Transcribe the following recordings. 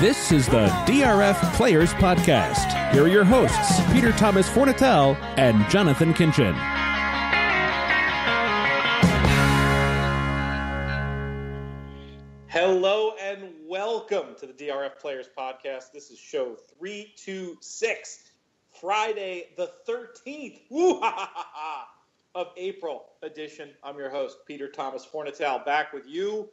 This is the DRF Players Podcast. Here are your hosts, Peter Thomas Fornatel and Jonathan Kinchin. Hello and welcome to the DRF Players Podcast. This is show 326, Friday the 13th of April edition. I'm your host, Peter Thomas Fornatel, back with you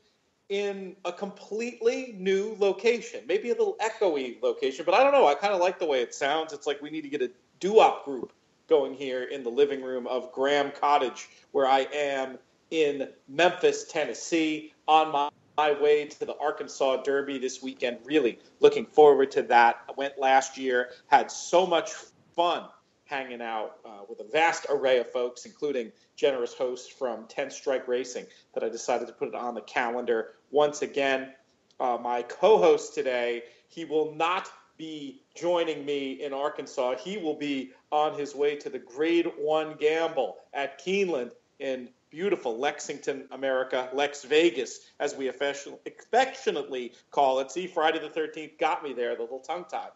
in a completely new location, maybe a little echoey location, but I don't know. I kind of like the way it sounds. It's like we need to get a doo-wop group going here in the living room of Graham Cottage, where I am in Memphis, Tennessee, on my way to the Arkansas Derby this weekend. Really looking forward to that. I went last year, had so much fun hanging out with a vast array of folks, including generous hosts from 10 Strike Racing, that I decided to put it on the calendar once again. My co-host today, he will not be joining me in Arkansas. He will be on his way to the Grade 1 Gamble at Keeneland in beautiful Lexington, America, Lex Vegas, as we affectionately call it. See, Friday the 13th got me there, the little tongue-tie.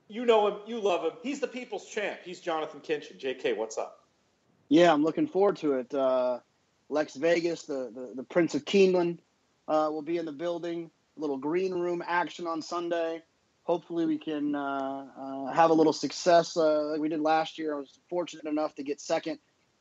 You know him. You love him. He's the people's champ. He's Jonathan Kinchin. JK, what's up? Yeah, I'm looking forward to it. Lex Vegas, the Prince of Keeneland, will be in the building. A little green room action on Sunday. Hopefully we can have a little success like we did last year. I was fortunate enough to get second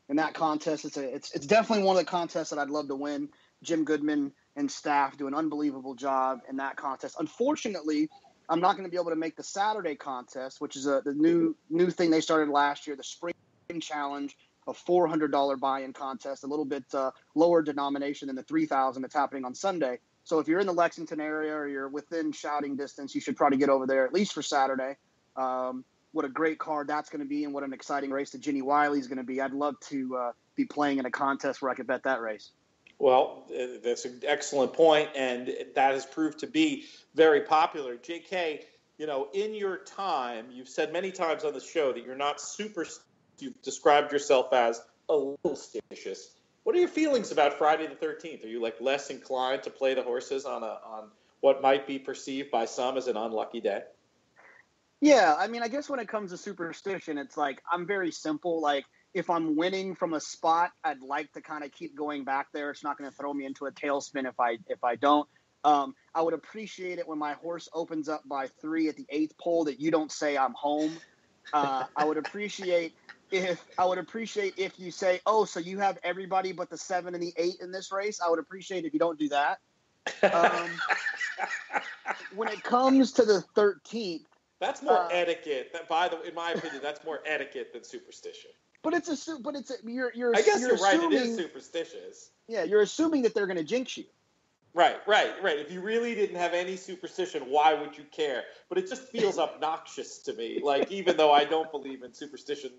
in that contest. It's definitely one of the contests that I'd love to win. Jim Goodman and staff do an unbelievable job in that contest. Unfortunately, I'm not going to be able to make the Saturday contest, which is the new thing they started last year, the Spring Challenge, a $400 buy-in contest, a little bit lower denomination than the $3,000 that's happening on Sunday. So if you're in the Lexington area or you're within shouting distance, you should probably get over there, at least for Saturday. What a great card that's going to be, and what an exciting race that Jenny Wiley is going to be. I'd love to be playing in a contest where I could bet that race. Well, that's an excellent point, and that has proved to be very popular. JK, you know, in your time, you've said many times on the show that you're not you've described yourself as a little superstitious. What are your feelings about Friday the 13th? Are you like less inclined to play the horses on what might be perceived by some as an unlucky day? Yeah, I mean, I guess when it comes to superstition, it's like I'm very simple. Like, if I'm winning from a spot, I'd like to kind of keep going back there. It's not going to throw me into a tailspin if I don't. I would appreciate it when my horse opens up by 3 at the 8th pole that you don't say I'm home. I would appreciate if you say, oh, so you have everybody but the 7 and the 8 in this race. I would appreciate if you don't do that. When it comes to the 13th, that's more etiquette. In my opinion, that's more etiquette than superstition. But I guess you're right. Assuming, it is superstitious. Yeah, you're assuming that they're going to jinx you. Right. If you really didn't have any superstition, why would you care? But it just feels obnoxious to me. Like, even though I don't believe in superstition,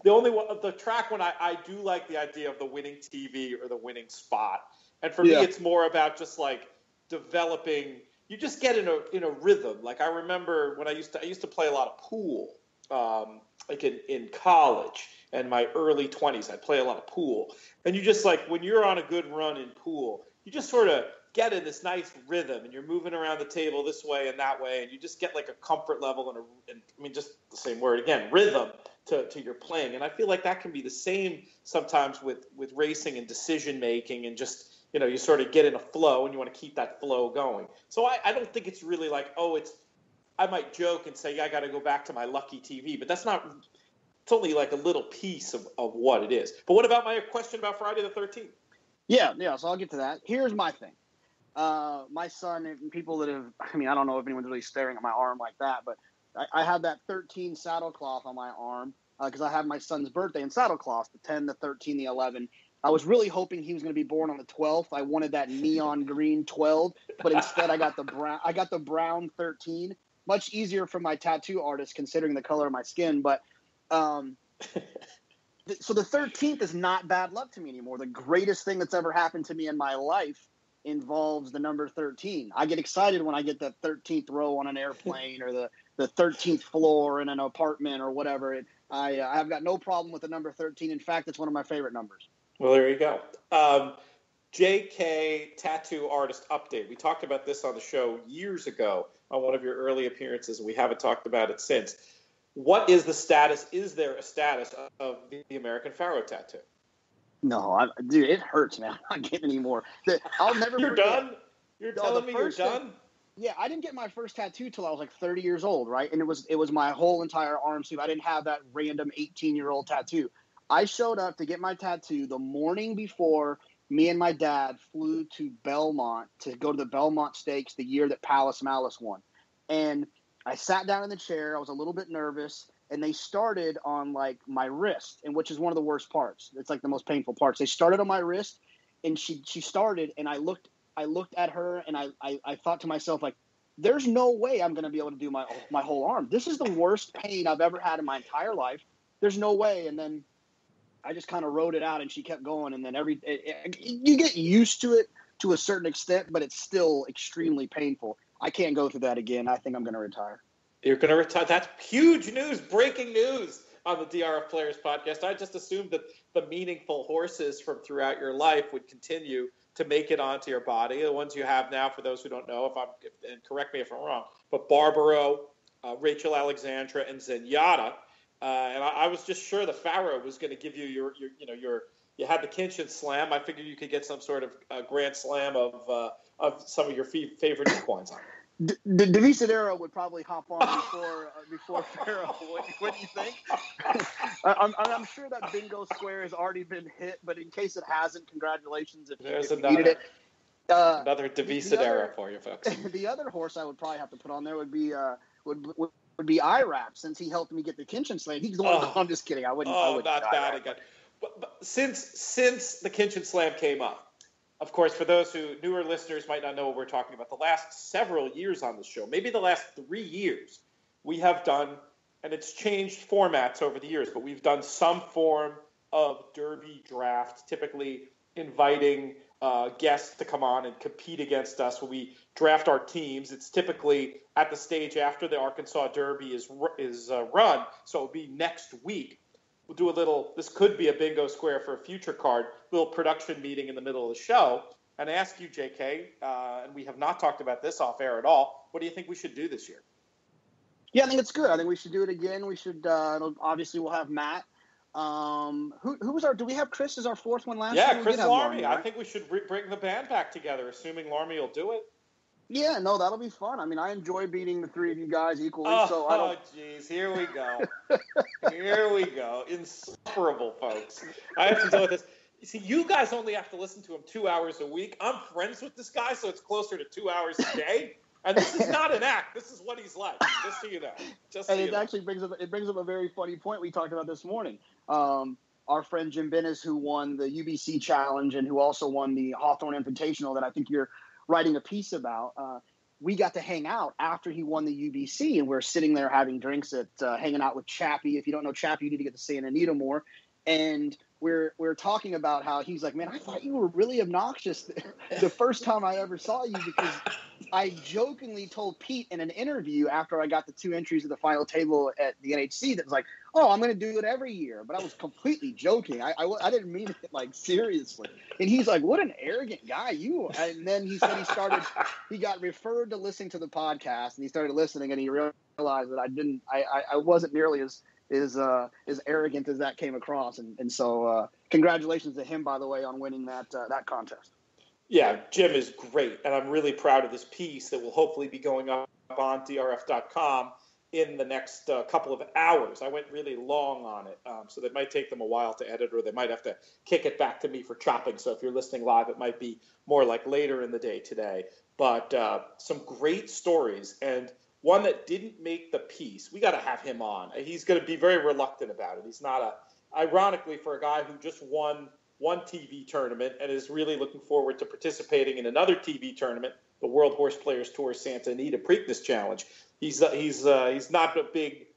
the track when I do like the idea of the winning TV or the winning spot. And for me, it's more about just like developing. You just get in a rhythm. Like, I remember when I used to play a lot of pool, like in college and my early 20s. I'd play a lot of pool, and you just like when you're on a good run in pool, you just sort of get in this nice rhythm, and you're moving around the table this way and that way, and you just get like a comfort level and I mean, just the same word again, rhythm to your playing. And I feel like that can be the same sometimes with racing and decision making, and just, you know, you sort of get in a flow and you want to keep that flow going. So I don't think it's really like, I might joke and say, I got to go back to my lucky TV, but that's not. It's only like a little piece of what it is. But what about my question about Friday the 13th? Yeah. So I'll get to that. Here's my thing. My son, and people that have, I mean, I don't know if anyone's really staring at my arm like that, but I have that 13 saddle cloth on my arm because I have my son's birthday in saddle cloth, the 10, the 13, the 11. I was really hoping he was going to be born on the 12th. I wanted that neon green 12, but instead I got the brown 13. Much easier for my tattoo artist considering the color of my skin, but so the 13th is not bad luck to me anymore. The greatest thing that's ever happened to me in my life involves the number 13. I get excited when I get the 13th row on an airplane or the 13th floor in an apartment or whatever. I've got no problem with the number 13. In fact, it's one of my favorite numbers. Well, there you go. JK tattoo artist update. We talked about this on the show years ago on one of your early appearances, and we haven't talked about it since. What is the status? Is there a status of the American Pharaoh tattoo? No, dude, it hurts, man. I'm not getting any more. I'll never. You're forget. done? You're telling me you're done? Yeah, I didn't get my first tattoo till I was like 30 years old, right? And it was my whole entire arm sleeve. I didn't have that random 18-year-old tattoo. I showed up to get my tattoo the morning before me and my dad flew to Belmont to go to the Belmont Stakes the year that Palace Malice won. And I sat down in the chair. I was a little bit nervous. And they started on like my wrist, and which is one of the worst parts. It's like the most painful parts. They started on my wrist, and she started, and I looked at her, and I thought to myself, like, there's no way I'm going to be able to do my whole arm. This is the worst pain I've ever had in my entire life. There's no way. And then I just kind of wrote it out, and she kept going. And then you get used to it to a certain extent, but it's still extremely painful. I can't go through that again. I think I'm going to retire. You're going to retire. That's huge news, breaking news on the DRF Players podcast. I just assumed that the meaningful horses from throughout your life would continue to make it onto your body. The ones you have now, for those who don't know, and correct me if I'm wrong, but Barbaro, Rachel Alexandra, and Zenyatta. And I was just sure the Pharaoh was going to give you you had the Kinchin Slam. I figured you could get some sort of Grand Slam of some of your favorite equines on it. Devisadero would probably hop on before Pharaoh. What do you think? I'm sure that bingo square has already been hit, but in case it hasn't, congratulations if you needed it. Another Devisadero for you folks. The other horse I would probably have to put on there would be IRAP, since he helped me get the Kinchin Slam. He's the one. I'm just kidding. I wouldn't. Not bad again. But since the Kinchin Slam came up. Of course, for those who newer listeners might not know what we're talking about, the last several years on the show, maybe the last 3 years, we have done, and it's changed formats over the years, but we've done some form of derby draft, typically inviting guests to come on and compete against us when we draft our teams. It's typically at the stage after the Arkansas Derby is run, so it'll be next week. We'll do this could be a bingo square for a future card, little production meeting in the middle of the show, and ask you, JK, and we have not talked about this off air at all, what do you think we should do this year? Yeah, I think it's good. I think we should do it again. We should, obviously we'll have Matt. Do we have Chris as our fourth one last year? Yeah, Chris Larmy. Right? I think we should bring the band back together, assuming Larmy will do it. Yeah, no, that'll be fun. I mean, I enjoy beating the three of you guys equally. Jeez, here we go. Here we go. Insufferable, folks. I have to deal with this. You see, you guys only have to listen to him 2 hours a week. I'm friends with this guy, so it's closer to 2 hours a day. And this is not an act. This is what he's like, just so you know. Actually brings up a very funny point we talked about this morning. Our friend Jim Bennis, who won the UBC Challenge and who also won the Hawthorne Invitational that I think you're writing a piece about, we got to hang out after he won the UBC, and we're sitting there having drinks hanging out with Chappie. If you don't know Chappie, you need to get to Santa Anita more. And we're talking about how he's like, man, I thought you were really obnoxious the first time I ever saw you, because I jokingly told Pete in an interview after I got the 2 entries of the final table at the NHC that was like, oh, I'm going to do it every year. But I was completely joking. I didn't mean it like seriously. And he's like, what an arrogant guy you are. And then he said he got referred to listening to the podcast, and he started listening, and he realized that I wasn't nearly as arrogant as that came across. And so congratulations to him, by the way, on winning that contest. Yeah, Jim is great, and I'm really proud of this piece that will hopefully be going up on DRF.com in the next couple of hours. I went really long on it, so that might take them a while to edit, or they might have to kick it back to me for chopping. So if you're listening live, it might be more like later in the day today. But some great stories, and one that didn't make the piece. We got to have him on. He's going to be very reluctant about it. He's not ironically, for a guy who just won one TV tournament and is really looking forward to participating in another TV tournament, the World Horse Players Tour Santa Anita Preakness Challenge. He's not a big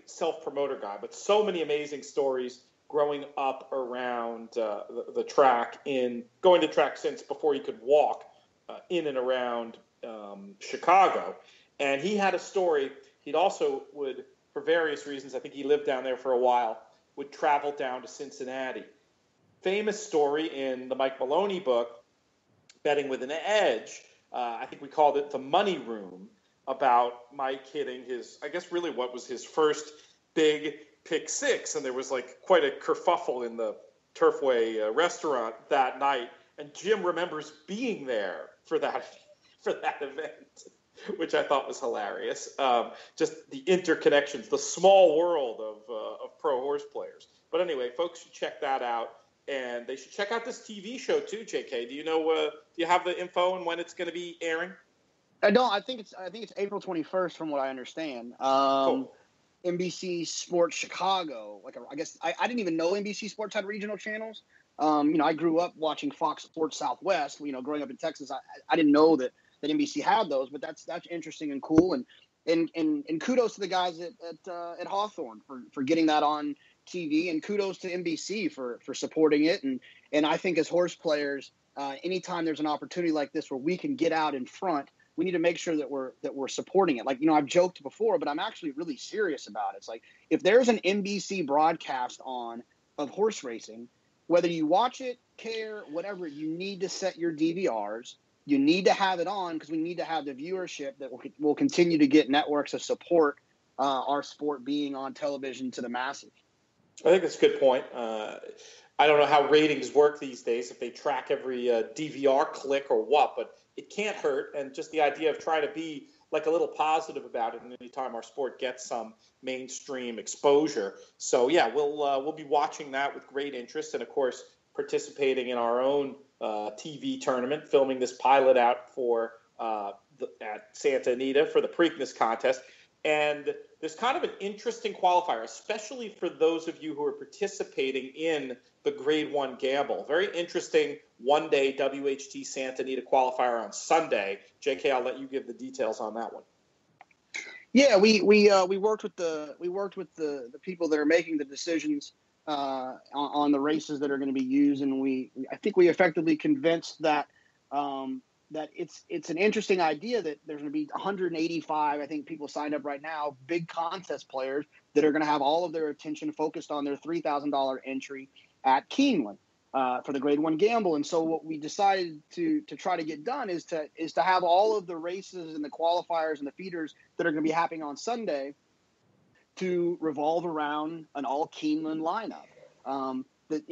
self-promoter guy, but so many amazing stories growing up around the track, going to track since before he could walk, in and around Chicago. And he had a story. He'd also would, for various reasons, I think he lived down there for a while, would travel down to Cincinnati. Famous story in the Mike Maloney book Betting with an Edge. I think we called it the Money Room, about Mike hitting his, I guess really what was his first big pick six. And there was like quite a kerfuffle in the Turfway restaurant that night. And Jim remembers being there for that event, which I thought was hilarious. Just the interconnections, the small world of pro horse players. But anyway, folks should check that out. And they should check out this TV show too, JK. Do you know? Do you have the info and when it's going to be airing? I don't. I think it's April 21st, from what I understand. Cool. NBC Sports Chicago. I guess I didn't even know NBC Sports had regional channels. I grew up watching Fox Sports Southwest. Growing up in Texas, I didn't know that NBC had those. But that's interesting and cool. And kudos to the guys at Hawthorne for getting that on TV, and kudos to NBC for supporting it. And I think as horse players, anytime there's an opportunity like this where we can get out in front, we need to make sure that we're supporting it. I've joked before, but I'm actually really serious about it. It's like, if there's an NBC broadcast on of horse racing, whether you watch it, care, whatever, you need to set your DVRs. You need to have it on, because we need to have the viewership that will continue to get networks to support our sport being on television to the masses. I think that's a good point. I don't know how ratings work these days, if they track every DVR click or what, but it can't hurt. And just the idea of trying to be like a little positive about it anytime our sport gets some mainstream exposure. So yeah, we'll be watching that with great interest, and of course participating in our own TV tournament, filming this pilot out for at Santa Anita for the Preakness contest. And there's kind of an interesting qualifier, especially for those of you who are participating in the Grade 1 Gamble. Very interesting one-day WHT Santa Anita qualifier on Sunday. JK, I'll let you give the details on that one. Yeah, we worked with the people that are making the decisions on the races that are going to be used, and I think we effectively convinced that that it's an interesting idea that there's going to be 185, I think, people signed up right now, big contest players that are going to have all of their attention focused on their $3,000 entry at Keeneland for the Grade 1 Gamble. And so what we decided to try to get done is to have all of the races and the qualifiers and the feeders that are going to be happening on Sunday to revolve around an all Keeneland lineup. That,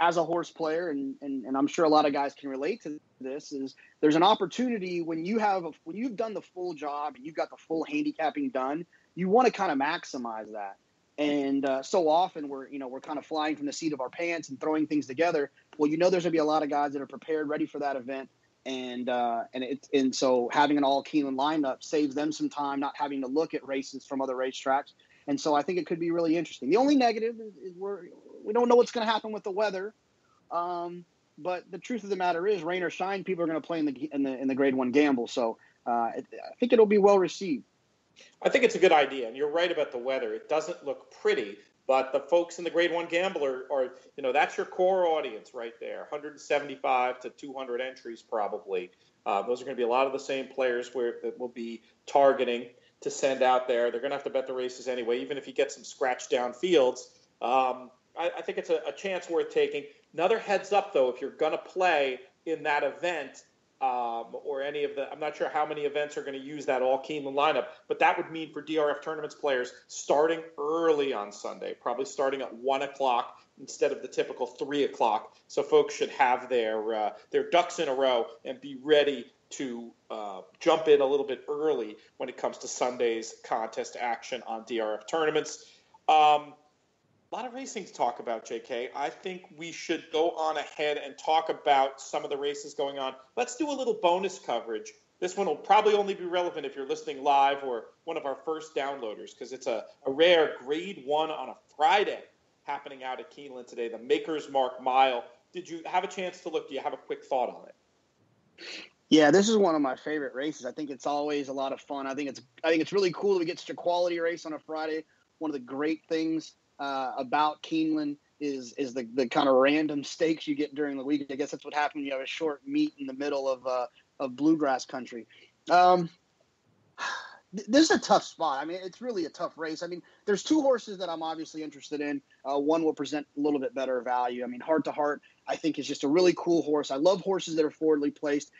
as a horse player, and I'm sure a lot of guys can relate to this, is there's an opportunity when you've done the full job and you've got the full handicapping done, you want to kind of maximize that. And so often we're kind of flying from the seat of our pants and throwing things together. Well, there's going to be a lot of guys that are prepared, ready for that event. And so having an all Keeneland lineup saves them some time, not having to look at races from other racetracks. And so I think it could be really interesting. The only negative is we don't know what's going to happen with the weather. But the truth of the matter is, rain or shine, people are going to play in the Grade 1 Gamble. So I think it'll be well received. I think it's a good idea, and you're right about the weather. It doesn't look pretty, but the folks in the Grade 1 Gamble are that's your core audience right there. 175 to 200 entries probably. Those are going to be a lot of the same players that will be targeting to send out there. They're going to have to bet the races anyway, even if you get some scratch down fields. I think it's a chance worth taking. Another heads up, though, if you're going to play in that event or any of I'm not sure how many events are going to use that all Keeneland lineup, but that would mean for DRF tournaments players starting early on Sunday, probably starting at 1 o'clock instead of the typical 3 o'clock. So folks should have their ducks in a row and be ready to jump in a little bit early when it comes to Sunday's contest action on DRF tournaments. A lot of racing to talk about, JK. I think we should go on ahead and talk about some of the races going on. Let's do a little bonus coverage. This one will probably only be relevant if you're listening live or one of our first downloaders, because it's a rare Grade 1 on a Friday happening out at Keeneland today, the Maker's Mark Mile. Did you have a chance to look? Do you have a quick thought on it? Yeah, this is one of my favorite races. I think it's always a lot of fun. I think it's really cool that we get such a quality race on a Friday. One of the great things about Keeneland is the kind of random stakes you get during the week. I guess that's what happened. You have a short meet in the middle of bluegrass country. This is a tough spot. I mean, it's really a tough race. I mean, there's two horses that I'm obviously interested in. one will present a little bit better value. I mean, Heart to Heart, I think, is just a really cool horse. I love horses that are forwardly placed.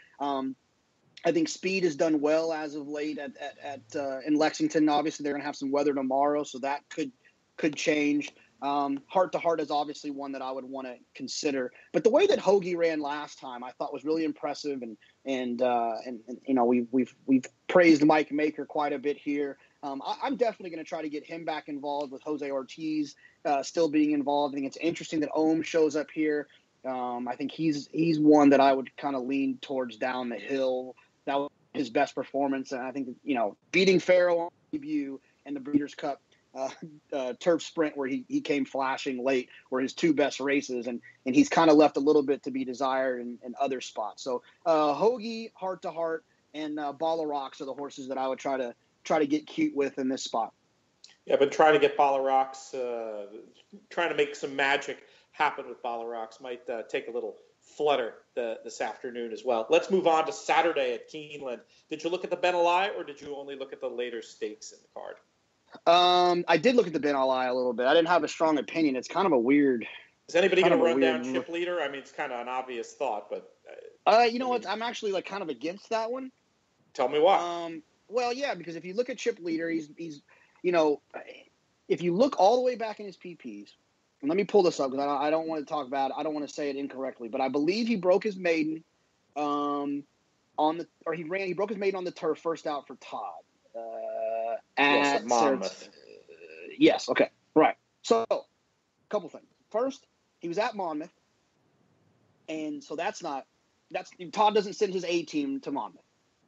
I think Speed has done well as of late in Lexington. Obviously, they're going to have some weather tomorrow, so that could change. Heart to Heart is obviously one that I would want to consider. But the way that Hoagie ran last time, I thought was really impressive, and you know, we've praised Mike Maker quite a bit here. I'm definitely going to try to get him back involved with Jose Ortiz still being involved. I think it's interesting that Ohm shows up here. I think he's one that I would kind of lean towards down the hill. That was his best performance, and I think, you know, beating Faro on debut and the Breeders' Cup turf sprint where he came flashing late were his two best races, and he's kind of left a little bit to be desired in other spots. So Hoagie, Heart to Heart, and Ball of Rocks are the horses that I would try to get cute with in this spot. Yeah, but trying to get Ball of Rocks, trying to make some magic happen with Ball of Rocks might take a little flutter this afternoon as well. Let's move on to Saturday at Keeneland. Did you look at the Ben Ali, or did you only look at the later stakes in the card? I did look at the Ben Ali a little bit. I didn't have a strong opinion. It's kind of a weird. Is anybody going to run down Chip Leader? I mean, it's kind of an obvious thought, but. You know what? I'm actually kind of against that one. Tell me why. Well, yeah, because if you look at Chip Leader, he's you know, if you look all the way back in his PPs, and let me pull this up because I don't want to talk about it. I don't want to say it incorrectly, but I believe he broke his maiden he broke his maiden on the turf first out for Todd. At Monmouth. Yes. Okay. Right. So, a couple things. First, he was at Monmouth, and so Todd doesn't send his A team to Monmouth.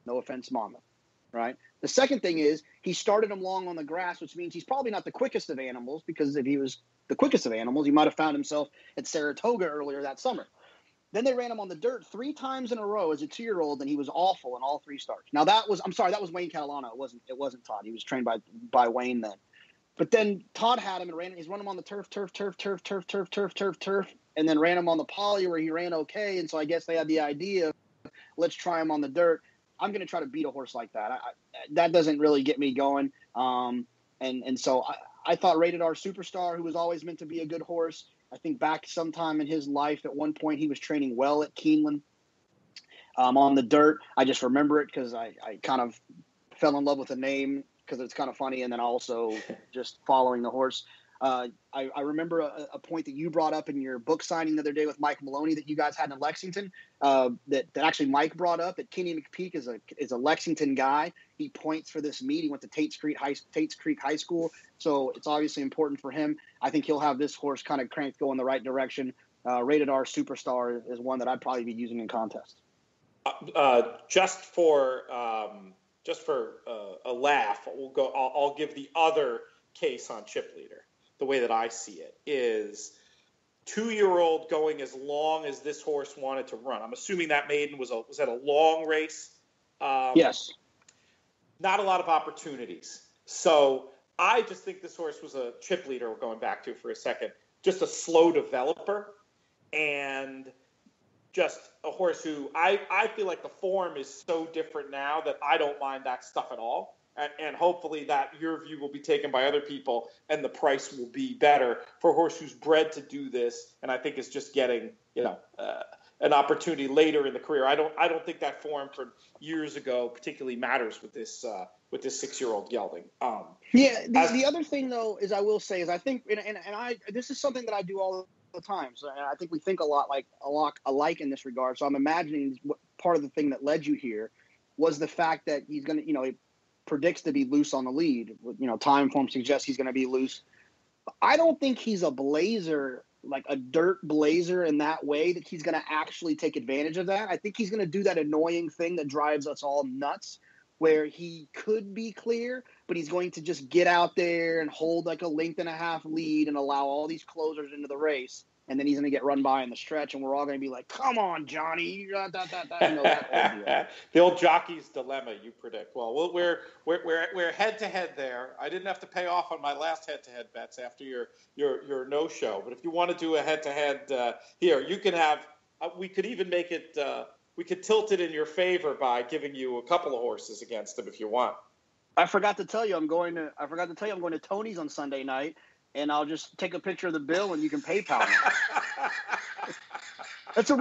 No offense, Monmouth. Right. The second thing is he started him long on the grass, which means he's probably not the quickest of animals, because if he was the quickest of animals, he might have found himself at Saratoga earlier that summer. Then they ran him on the dirt 3 times in a row as a 2-year-old, and he was awful in all 3 starts. Now that was Wayne Catalano. It wasn't Todd. He was trained by Wayne then. But then Todd had him and he's run him on the turf, and then ran him on the poly where he ran okay. And so I guess they had the idea of, let's try him on the dirt. I'm going to try to beat a horse like that. That doesn't really get me going. And so I thought Rated R Superstar, who was always meant to be a good horse, I think back sometime in his life at one point he was training well at Keeneland on the dirt. I just remember it because I kind of fell in love with the name because it's kind of funny, and then also just following the horse. I remember a point that you brought up in your book signing the other day with Mike Maloney that you guys had in Lexington, that actually Mike brought up, that Kenny McPeak is a Lexington guy. He points for this meet. He went to Tate's Creek High School, so it's obviously important for him. I think he'll have this horse kind of cranked go in the right direction. Rated R Superstar is one that I'd probably be using in contest. Just for a laugh, I'll give the other case on Chip Leader. The way that I see it is 2-year-old going as long as this horse wanted to run. I'm assuming that maiden was at a long race. Yes. Not a lot of opportunities. So I just think this horse was a Chip Leader, we're going back to for a second, just a slow developer, and just a horse who I feel like the form is so different now that I don't mind that stuff at all. And hopefully that your view will be taken by other people and the price will be better for a horse who's bred to do this. And I think is just getting, an opportunity later in the career. I don't think that form from years ago particularly matters with this 6-year-old gelding. The other thing though is I will say is I think, and this is something that I do all the time. So I think we think a lot alike in this regard. So I'm imagining part of the thing that led you here was the fact that he's going to, predicts to be loose on the lead. Time form suggests he's going to be loose. I don't think he's a blazer, like a dirt blazer in that way that he's going to actually take advantage of that. I think he's going to do that annoying thing that drives us all nuts where he could be clear, but he's going to just get out there and hold like a 1.5 length lead and allow all these closers into the race. And then he's going to get run by in the stretch, and we're all going to be like, come on, Johnny. The old jockey's dilemma, you predict. Well, we're head-to-head there. I didn't have to pay off on my last head-to-head bets after your no-show. But if you want to do a head-to-head here, you can have we could even make it we could tilt it in your favor by giving you a couple of horses against him if you want. I forgot to tell you I'm going to Tony's on Sunday night. and I'll just take a picture of the bill and you can PayPal me. That's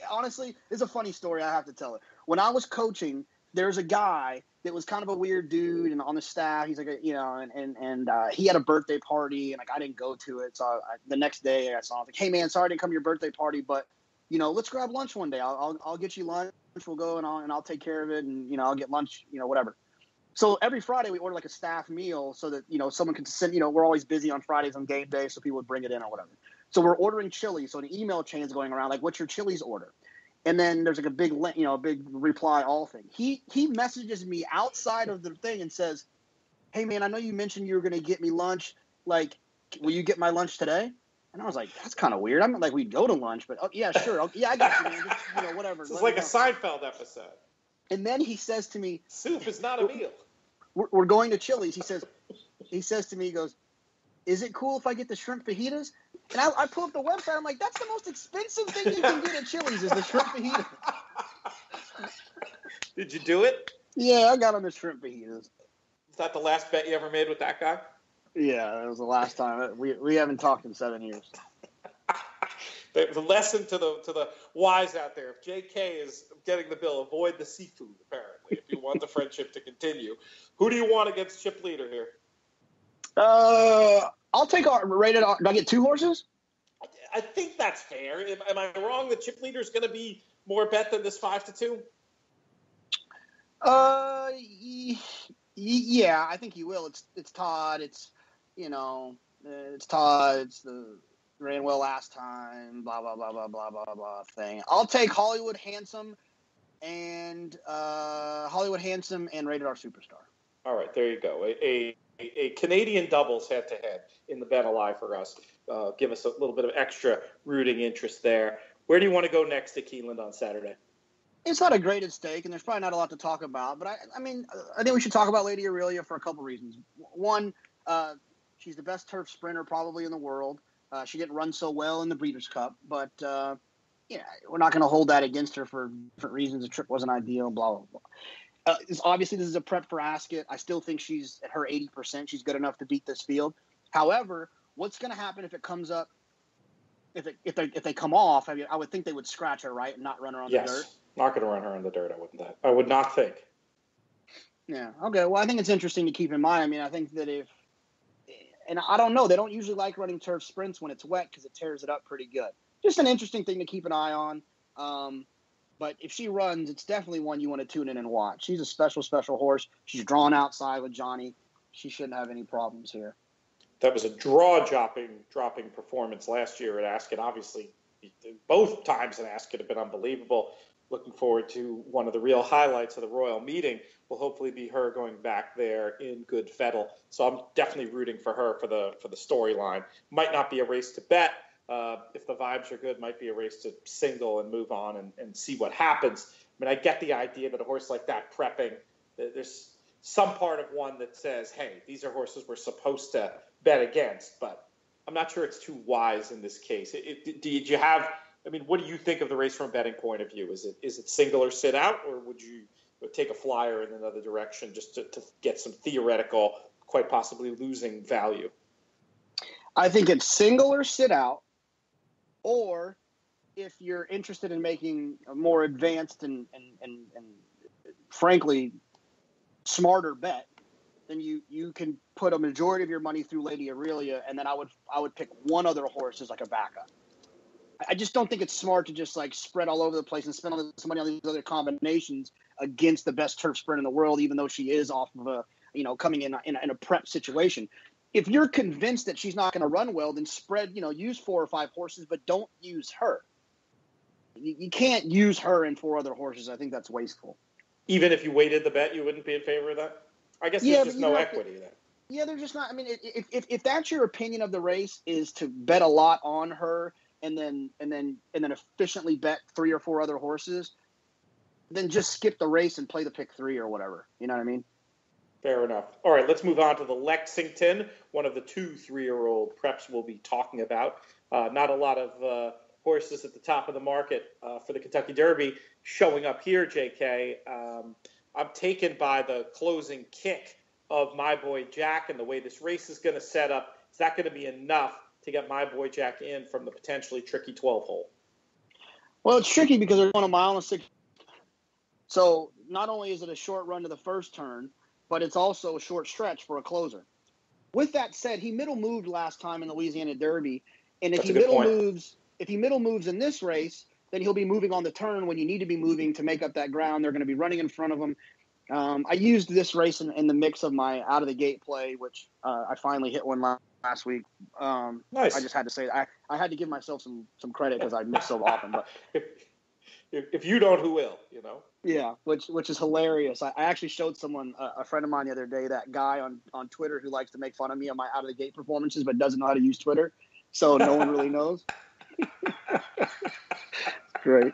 honestly, it's a funny story. I have to tell it. When I was coaching, there's a guy that was kind of a weird dude and on the staff. He's like, and he had a birthday party and like I didn't go to it. So the next day I saw him, I was like, hey man, sorry I didn't come to your birthday party, but let's grab lunch one day. I'll get you lunch. We'll go and I'll take care of it. And, I'll get lunch, whatever. So every Friday we order like a staff meal so that, someone could send, we're always busy on Fridays on game day. So people would bring it in or whatever. So we're ordering chili. So an email chain is going around like, what's your Chili's order? And then there's like a big, a big reply all thing. He messages me outside of the thing and says, hey man, I know you mentioned you were going to get me lunch. Like, will you get my lunch today? And I was like, that's kind of weird. I'm not like we'd go to lunch, but yeah, sure. Yeah, I got you, man. Just, whatever. It's like a Seinfeld episode. And then he says to me, soup is not a meal. We're going to Chili's. He says to me, he goes, is it cool if I get the shrimp fajitas? And I pull up the website. I'm like, that's the most expensive thing you can get at Chili's is the shrimp fajita. Did you do it? Yeah, I got on the shrimp fajitas. Is that the last bet you ever made with that guy? Yeah, that was the last time. We haven't talked in 7 years. The lesson to the wise out there: if JK is getting the bill, avoid the seafood. Apparently, if you want the friendship to continue, who do you want against Chip Leader here? I'll take our rated. Do I get 2 horses? I think that's fair. Am I wrong that Chip Leader is going to be more bet than this 5-2? Yeah, I think he will. It's Todd. It's Todd. It's the ran well last time. Blah blah blah blah blah blah blah thing. I'll take Hollywood Handsome and Rated R Superstar. All right, there you go. A Canadian doubles head-to-head in the Bet Alive for us. Give us a little bit of extra rooting interest there. Where do you want to go next at Keeneland on Saturday? It's not a great at stake, and there's probably not a lot to talk about. But I think we should talk about Lady Aurelia for a couple reasons. One, she's the best turf sprinter probably in the world. She didn't run so well in the Breeders' Cup, but we're not going to hold that against her for different reasons. The trip wasn't ideal, blah, blah, blah. Obviously, this is a prep for Ascot. I still think she's at her 80%. She's good enough to beat this field. However, what's going to happen if it comes up? If they come off, I would think they would scratch her, right, and not run her on the dirt. Not going to run her on the dirt. I would not think. Yeah. Okay. Well, I think it's interesting to keep in mind. I think that and I don't know, they don't usually like running turf sprints when it's wet because it tears it up pretty good. Just an interesting thing to keep an eye on. But if she runs, it's definitely one you want to tune in and watch. She's a special, special horse. She's drawn outside with Johnny. She shouldn't have any problems here. That was a dropping performance last year at Ascot. Obviously, both times at Ascot have been unbelievable. Looking forward to one of the real highlights of the Royal Meeting will hopefully be her going back there in good fettle. So I'm definitely rooting for her for the storyline. Might not be a race to bet. If the vibes are good, might be a race to single and move on and see what happens. I get the idea that a horse like that prepping, there's some part of one that says, hey, these are horses we're supposed to bet against, but I'm not sure it's too wise in this case. Did you have, what do you think of the race from a betting point of view? Is it single or sit out, or would you take a flyer in another direction just to get some theoretical, quite possibly losing value? I think it's single or sit out. Or if you're interested in making a more advanced and frankly smarter bet, then you can put a majority of your money through Lady Aurelia, and then I would pick one other horse as like a backup. I just don't think it's smart to just like spread all over the place and spend all this money on these other combinations against the best turf sprint in the world, even though she is off of coming in a prep situation. If you're convinced that she's not going to run well, then spread, use 4 or 5 horses, but don't use her. You can't use her and 4 other horses. I think that's wasteful. Even if you weighted the bet, you wouldn't be in favor of that? I guess there's just no equity there. Yeah, they're just not. If that's your opinion of the race, is to bet a lot on her and then efficiently bet 3 or 4 other horses, then just skip the race and play the pick 3 or whatever. You know what I mean? Fair enough. All right, let's move on to the Lexington, one of the 2 3-year-old preps we'll be talking about. Not a lot of horses at the top of the market for the Kentucky Derby showing up here, JK. I'm taken by the closing kick of my boy Jack and the way this race is going to set up. Is that going to be enough to get my boy Jack in from the potentially tricky 12 hole? Well, it's tricky because they're going a mile and 6. So not only is it a short run to the first turn, but it's also a short stretch for a closer. With that said, he middle moved last time in the Louisiana Derby, and if he middle moves in this race, then he'll be moving on the turn when you need to be moving to make up that ground. They're going to be running in front of him. I used this race in the mix of my out of the gate play, which I finally hit one last week. Nice. I just had to say I had to give myself some credit because I miss so often. But if you don't, who will? You know. Yeah, which is hilarious. I actually showed someone, a friend of mine the other day, that guy on Twitter who likes to make fun of me on my out of the gate performances, but doesn't know how to use Twitter, so no one really knows. Great.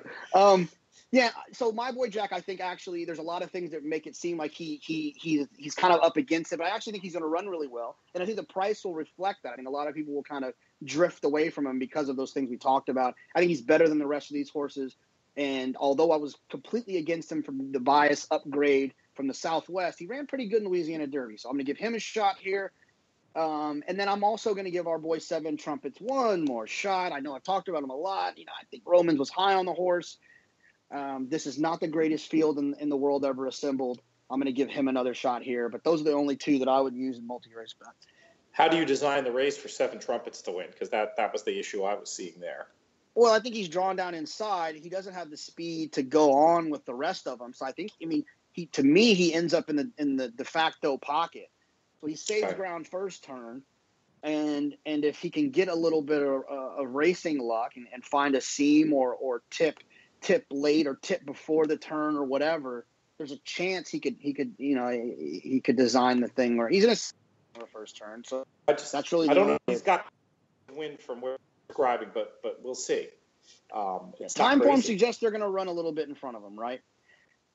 Yeah. So my boy Jack, I think actually there's a lot of things that make it seem like he's kind of up against it, but I actually think he's going to run really well, and I think the price will reflect that. I think a lot of people will kind of drift away from him because of those things we talked about. I think he's better than the rest of these horses. And although I was completely against him from the bias upgrade from the Southwest, he ran pretty good in Louisiana Derby. So I'm going to give him a shot here. And then I'm also going to give our boy Seven Trumpets one more shot. I know I've talked about him a lot. You know, I think Romans was high on the horse. This is not the greatest field in the world ever assembled. I'm going to give him another shot here. But those are the only two that I would use in multi-race bets. How do you design the race for Seven Trumpets to win? Because that was the issue I was seeing there. Well, I think he's drawn down inside. He doesn't have the speed to go on with the rest of them. So I think, he ends up in the de facto pocket. So he saves ground first turn, and if he can get a little bit of racing luck and find a seam or tip late or tip before the turn or whatever, there's a chance he could design the thing where he's going to the first turn. So that's really I don't know if he's got the win from where describing, but we'll see. Time form suggests they're going to run a little bit in front of them, right?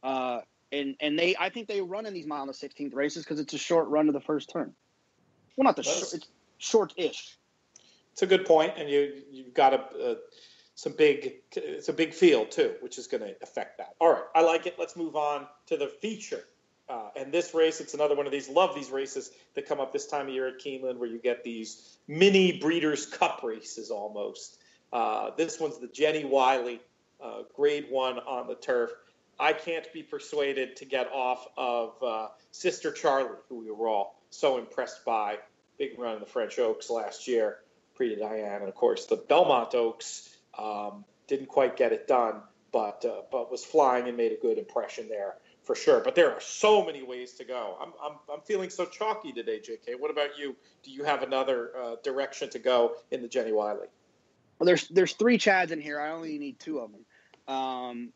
And I think they run in these mile and 16th races because it's a short run to the first turn. Well, not it's short-ish. It's a good point, and you've got it's a big field too, which is going to affect that. All right, I like it. Let's move on to the feature. And this race, it's another one of these, love these races that come up this time of year at Keeneland where you get these mini Breeders' Cup races almost. This one's the Jenny Wiley Grade 1 on the turf. I can't be persuaded to get off of Sister Charlie, who we were all so impressed by. Big run in the French Oaks last year, Prix de Diane. And, of course, the Belmont Oaks didn't quite get it done, but was flying and made a good impression there. For sure, but there are so many ways to go. I'm feeling so chalky today, JK. What about you? Do you have another direction to go in the Jenny Wiley? Well, there's 3 Chads in here. I only need 2 of them.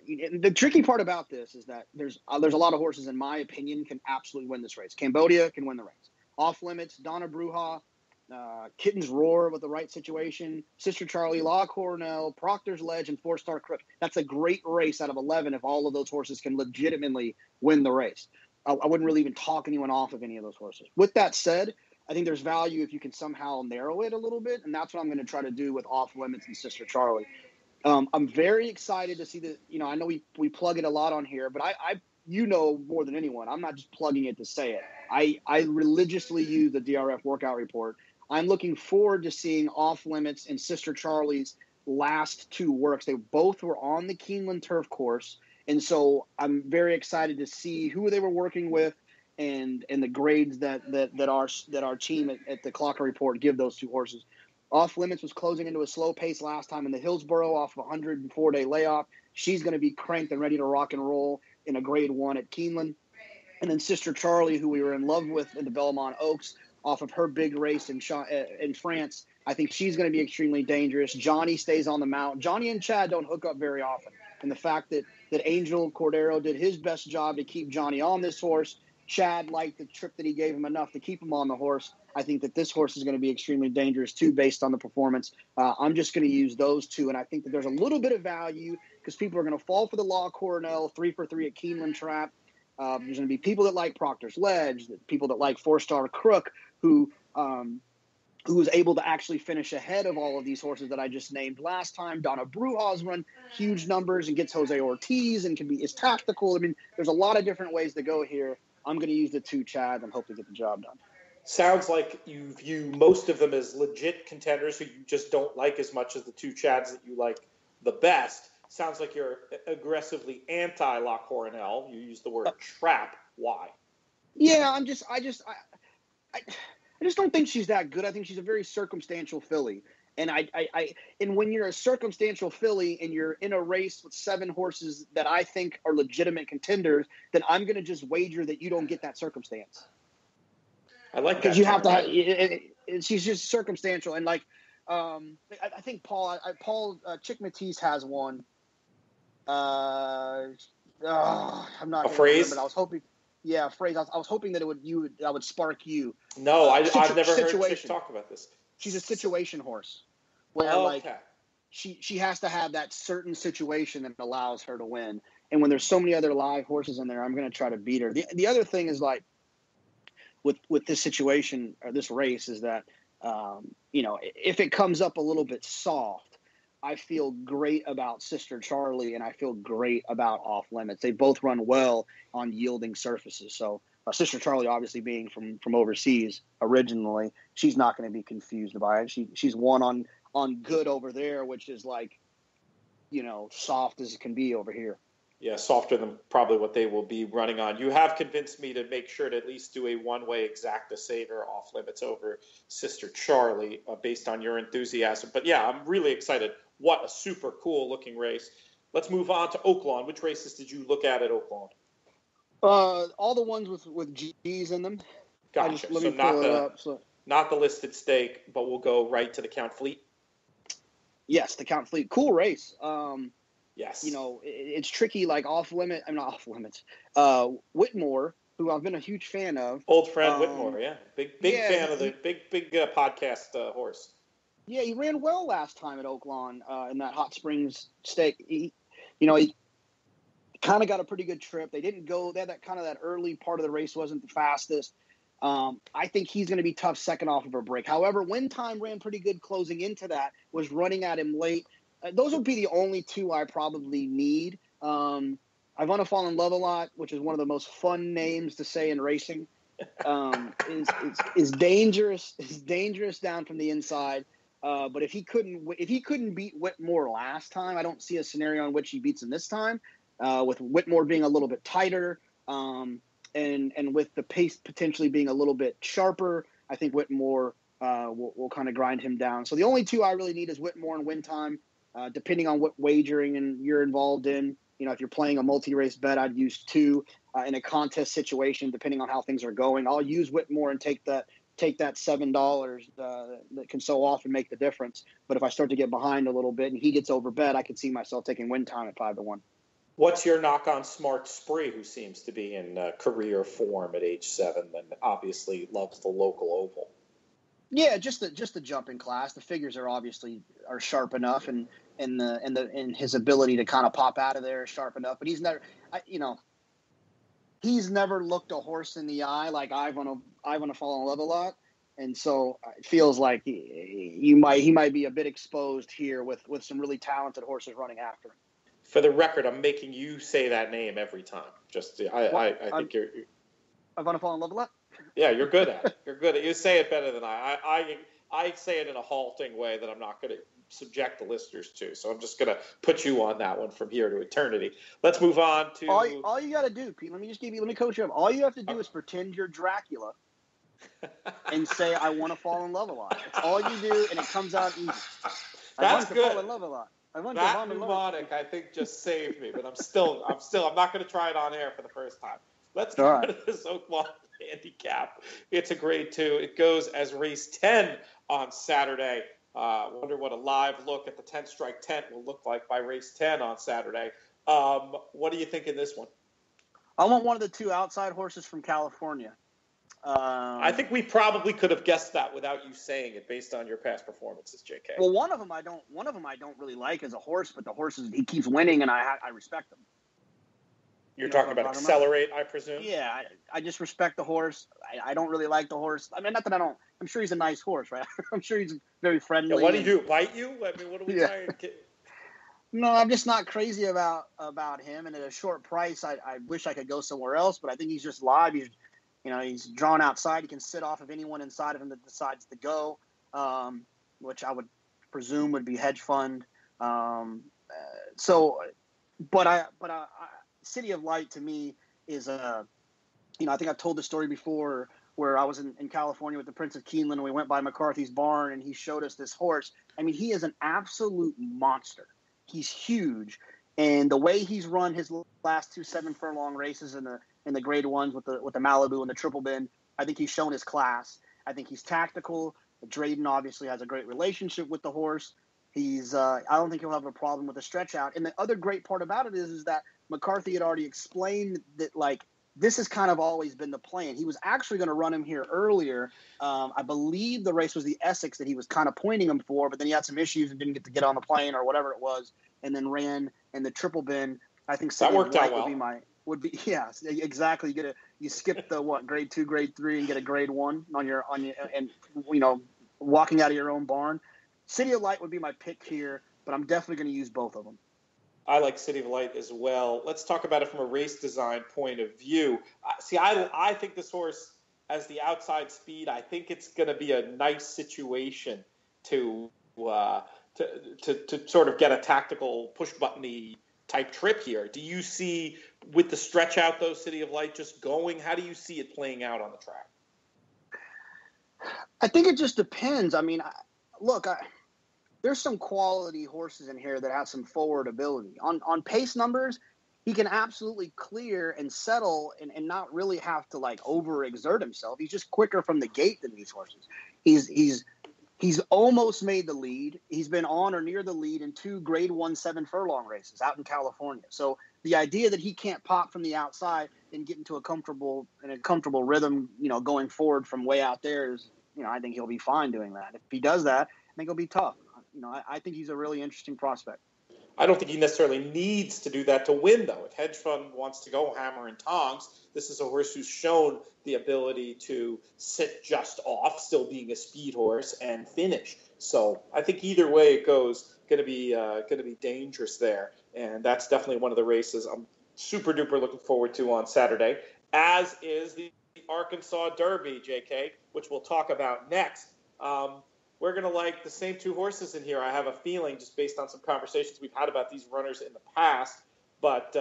The tricky part about this is that there's a lot of horses, in my opinion, can absolutely win this race. Cambodia can win the race. Off Limits, Donna Bruja, Kitten's Roar with the right situation, Sister Charlie, La Cornell, Proctor's Ledge, and 4-Star Crook. That's a great race out of 11 if all of those horses can legitimately win the race. I wouldn't really even talk anyone off of any of those horses. With that said, I think there's value if you can somehow narrow it a little bit, and that's what I'm going to try to do with Off Limits and Sister Charlie. I'm very excited to see that. I know we plug it a lot on here, but I more than anyone, I'm not just plugging it to say it. I religiously use the DRF workout report. I'm looking forward to seeing Off Limits and Sister Charlie's last 2 works. They both were on the Keeneland turf course, and so I'm very excited to see who they were working with and the grades that our team at the Clocker Report give those 2 horses. Off Limits was closing into a slow pace last time in the Hillsborough off of a 104-day layoff. She's going to be cranked and ready to rock and roll in a Grade 1 at Keeneland. And then Sister Charlie, who we were in love with in the Belmont Oaks, off of her big race in France. I think she's going to be extremely dangerous. Johnny stays on the mount. Johnny and Chad don't hook up very often. And the fact that Angel Cordero did his best job to keep Johnny on this horse, Chad liked the trip that he gave him enough to keep him on the horse. I think that this horse is going to be extremely dangerous, too, based on the performance. I'm just going to use those 2, and I think that there's a little bit of value because people are going to fall for the La Cornell 3 for 3 at Keeneland Trap. There's going to be people that like Proctor's Ledge, people that like 4-Star Crook, who was able to actually finish ahead of all of these horses that I just named last time. Donna Bruja's run huge numbers and gets Jose Ortiz and is tactical. I mean, there's a lot of different ways to go here. I'm going to use the 2 Chads and hope to get the job done. Sounds like you view most of them as legit contenders who you just don't like as much as the two Chads that you like the best. Sounds like you're aggressively anti-La Coronel. You use the word trap. Why? Yeah, I just don't think she's that good. I think she's a very circumstantial filly. And and when you're a circumstantial filly and you're in a race with 7 horses that I think are legitimate contenders, then I'm going to just wager that you don't get that circumstance. I like that. Because you have to have, she's just circumstantial. And like, I think Paul Chick-Matisse has one. I'm not a phrase. Remember, I was hoping. Yeah, a phrase. I was hoping that that would spark you. No, I've never heard Chick talk about this. She's a situation horse, where like she has to have that certain situation that allows her to win. And when there's so many other live horses in there, I'm going to try to beat her. The other thing is like with this situation or this race is that if it comes up a little bit soft, I feel great about Sister Charlie and I feel great about Off Limits. They both run well on yielding surfaces. So Sister Charlie, obviously being from overseas originally, she's not going to be confused by it. She's won on good over there, which is like, soft as it can be over here. Yeah, softer than probably what they will be running on. You have convinced me to make sure to at least do a one-way exacta saver Off Limits over Sister Charlie based on your enthusiasm. But yeah, I'm really excited. What a super cool looking race. Let's move on to Oaklawn. Which races did you look at Oaklawn? All the ones with G's in them. Gotcha. Not the listed stake, but we'll go right to the Count Fleet. Yes, the Count Fleet. Cool race. Yes. It's tricky, like not Off Limits. Whitmore, who I've been a huge fan of. Old friend Whitmore, yeah. Big fan of the big podcast horse. Yeah, he ran well last time at Oaklawn in that Hot Springs stake. He kind of got a pretty good trip. They didn't go. They had that early part of the race wasn't the fastest. I think he's going to be tough second off of a break. However, Win Time ran pretty good closing into that, was running at him late. Those would be the only two I probably need. I Want to Fall in Love a Lot, which is one of the most fun names to say in racing. Is dangerous. Is dangerous down from the inside. But if he couldn't beat Whitmore last time, I don't see a scenario in which he beats him this time. With Whitmore being a little bit tighter, and with the pace potentially being a little bit sharper, I think Whitmore will kind of grind him down. So the only two I really need is Whitmore and Win Time. Depending on what wagering and you're involved in, if you're playing a multi-race bet, I'd use 2 in a contest situation. Depending on how things are going, I'll use Whitmore and take that $7 that can so often make the difference. But if I start to get behind a little bit and he gets overbet, I could see myself taking Win Time at 5-1. What's your knock on Smart Spree, who seems to be in career form at age 7 and obviously loves the local oval? Yeah, just the jumping class. The figures are sharp enough, and his ability to kind of pop out of there is sharp enough. But he's never looked a horse in the eye like I want to Fall in Love a Lot, and so it feels like he might be a bit exposed here with some really talented horses running after him. For the record, I'm making you say that name every time. I think you're. I Want to Fall in Love a Lot. Yeah, you're good at it. You're good at it. You say it better than I say it in a halting way that I'm not going to subject the listeners to. So I'm just going to put you on that one from here to eternity. Let's move on to... All you got to do, Pete, let me coach you up. All you have to do is pretend you're Dracula and say, I want to fall in love a lot. That's all you do, and it comes out easy. That's good. Fall in love a lot. That mnemonic, I think, just saved me, but I'm not going to try it on air for the first time. Let's go to this Oaklawn handicap. It's a grade 2. It goes as race 10 on Saturday. Wonder what a live look at the 10 strike tent will look like by race 10 on Saturday. What do you think in this one? I want one of the 2 outside horses from California. I think we probably could have guessed that without you saying it based on your past performances, JK. Well, one of them I don't really like as a horse, but the horses he keeps winning, and I respect them. You're talking about Accelerate, I presume? Yeah, I just respect the horse. I don't really like the horse. I mean, not that I don't. I'm sure he's a nice horse, right? I'm sure he's very friendly. Yeah, what do you do? Bite you? I mean, what are we trying to get? No, I'm just not crazy about him. And at a short price, I wish I could go somewhere else. But I think he's just live. He's drawn outside. He can sit off of anyone inside of him that decides to go, which I would presume would be hedge fund. City of Light to me is I think I've told the story before where I was in California with the Prince of Keeneland and we went by McCarthy's barn and he showed us this horse. I mean, he is an absolute monster. He's huge. And the way he's run his last 2 7-furlong races in the grade ones with the Malibu and the Triple Bend, I think he's shown his class. I think he's tactical. Drayden obviously has a great relationship with the horse. I don't think he'll have a problem with the stretch out. And the other great part about it is that McCarthy had already explained that, like, this has kind of always been the plan. He was actually going to run him here earlier. I believe the race was the Essex that he was kind of pointing him for, but then he had some issues and didn't get to get on the plane or whatever it was, and then ran in the Triple Bend. I think that worked out well. Exactly. You skip the grade 2, grade 3, and get a grade 1 on your and walking out of your own barn. City of Light would be my pick here, but I'm definitely going to use both of them. I like City of Light as well. Let's talk about it from a race design point of view. I think this horse has the outside speed. I think it's going to be a nice situation to sort of get a tactical push-buttony type trip here. Do you see, with the stretch out, though, City of Light just going? How do you see it playing out on the track? I think it just depends. I mean, there's some quality horses in here that have some forward ability. On pace numbers, he can absolutely clear and settle and not really have to like overexert himself. He's just quicker from the gate than these horses. He's almost made the lead. He's been on or near the lead in 2 grade 1 7-furlong races out in California. So the idea that he can't pop from the outside and get into a comfortable rhythm, going forward from way out there is, I think he'll be fine doing that. If he does that, I think it'll be tough. I think he's a really interesting prospect. I don't think he necessarily needs to do that to win, though. If Hedge Fund wants to go hammer and tongs, this is a horse who's shown the ability to sit just off, still being a speed horse, and finish. So I think either way it goes, going to be dangerous there, and that's definitely one of the races I'm super duper looking forward to on Saturday, as is the Arkansas Derby, JK, which we'll talk about next. We're going to like the same 2 horses in here. I have a feeling, just based on some conversations we've had about these runners in the past. But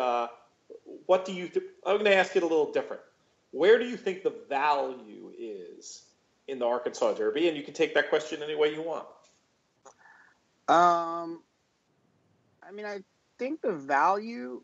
what do you I'm going to ask it a little different. Where do you think the value is in the Arkansas Derby? And you can take that question any way you want. I think the value,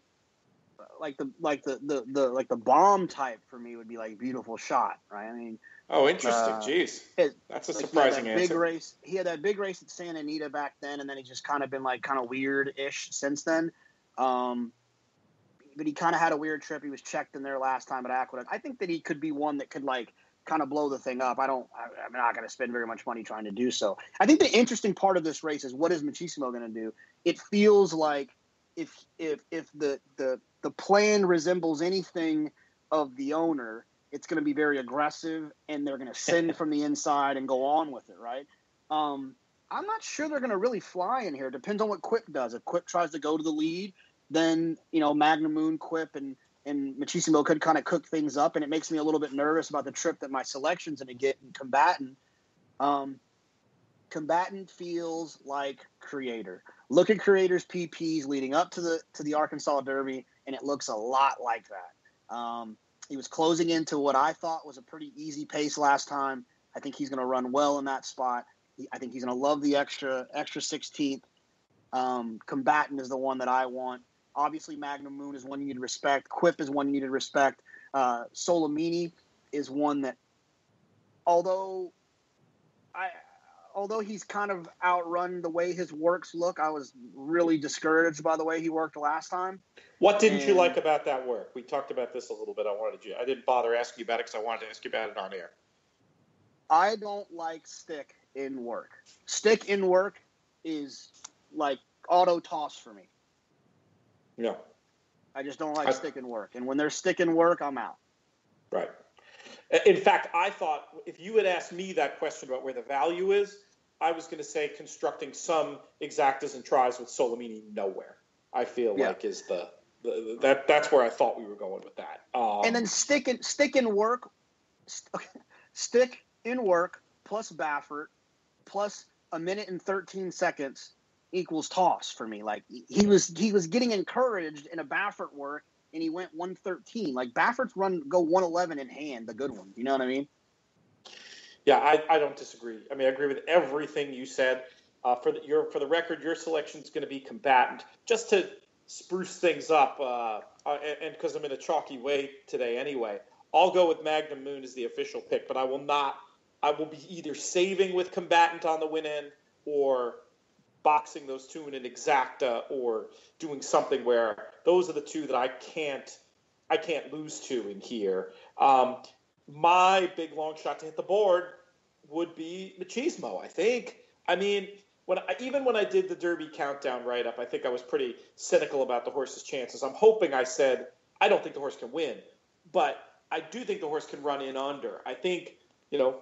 like the bomb type for me would be like Beautiful Shot, right? I mean. Oh, interesting. Jeez. That's a surprising answer. Big race. He had that big race at Santa Anita back then, and then he's just kind of been like kind of weird-ish since then. But he kind of had a weird trip. He was checked in there last time at Aqueduct. I think that he could be one that could like kind of blow the thing up. I'm not going to spend very much money trying to do so. I think the interesting part of this race is what is Muchísimo going to do? It feels like if the plan resembles anything of the owner, it's going to be very aggressive, and they're going to send from the inside and go on with it, right? I'm not sure they're going to really fly in here. It depends on what Quip does. If Quip tries to go to the lead, then, Magnum Moon, Quip, and Muchísimo could kind of cook things up, and it makes me a little bit nervous about the trip that my selection's going to get in Combatant. Combatant feels like Creator. Look at Creator's PPs leading up to the Arkansas Derby, and it looks a lot like that. He was closing into what I thought was a pretty easy pace last time. I think he's going to run well in that spot. I think he's going to love the extra 16th. Combatant is the one that I want. Obviously, Magnum Moon is one you need to respect. Quip is one you need to respect. Solomini is one that, although he's kind of outrun the way his works look, I was really discouraged by the way he worked last time. What didn't you like about that work? We talked about this a little bit. I didn't bother asking you about it because I wanted to ask you about it on air. I don't like stick in work. Stick in work is like auto toss for me. Yeah. I just don't like stick in work. And when there's stick in work, I'm out. Right. In fact, I thought if you had asked me that question about where the value is, I was going to say constructing some exactas and tries with Solomini nowhere. I feel like is that's where I thought we were going with that. And then stick in work Stick in work plus Baffert plus a minute and 13 seconds equals toss for me. Like he was getting encouraged in a Baffert work, and he went 113. Like Baffert's run go 111 in hand, the good one. You know what I mean? Yeah, I don't disagree. I mean, I agree with everything you said. For the record, your selection is going to be combatant. Just to spruce things up, and because I'm in a chalky way today anyway, I'll go with Magnum Moon as the official pick, but I will not. I will be either saving with combatant on the win end or boxing those two in an exacta or doing something where those are the two that I can't lose to in here. My big long shot to hit the board would be Machismo, I think. I mean, even when I did the Derby countdown write-up, I think I was pretty cynical about the horse's chances. I'm hoping I said, I don't think the horse can win, but I do think the horse can run in under. I think, going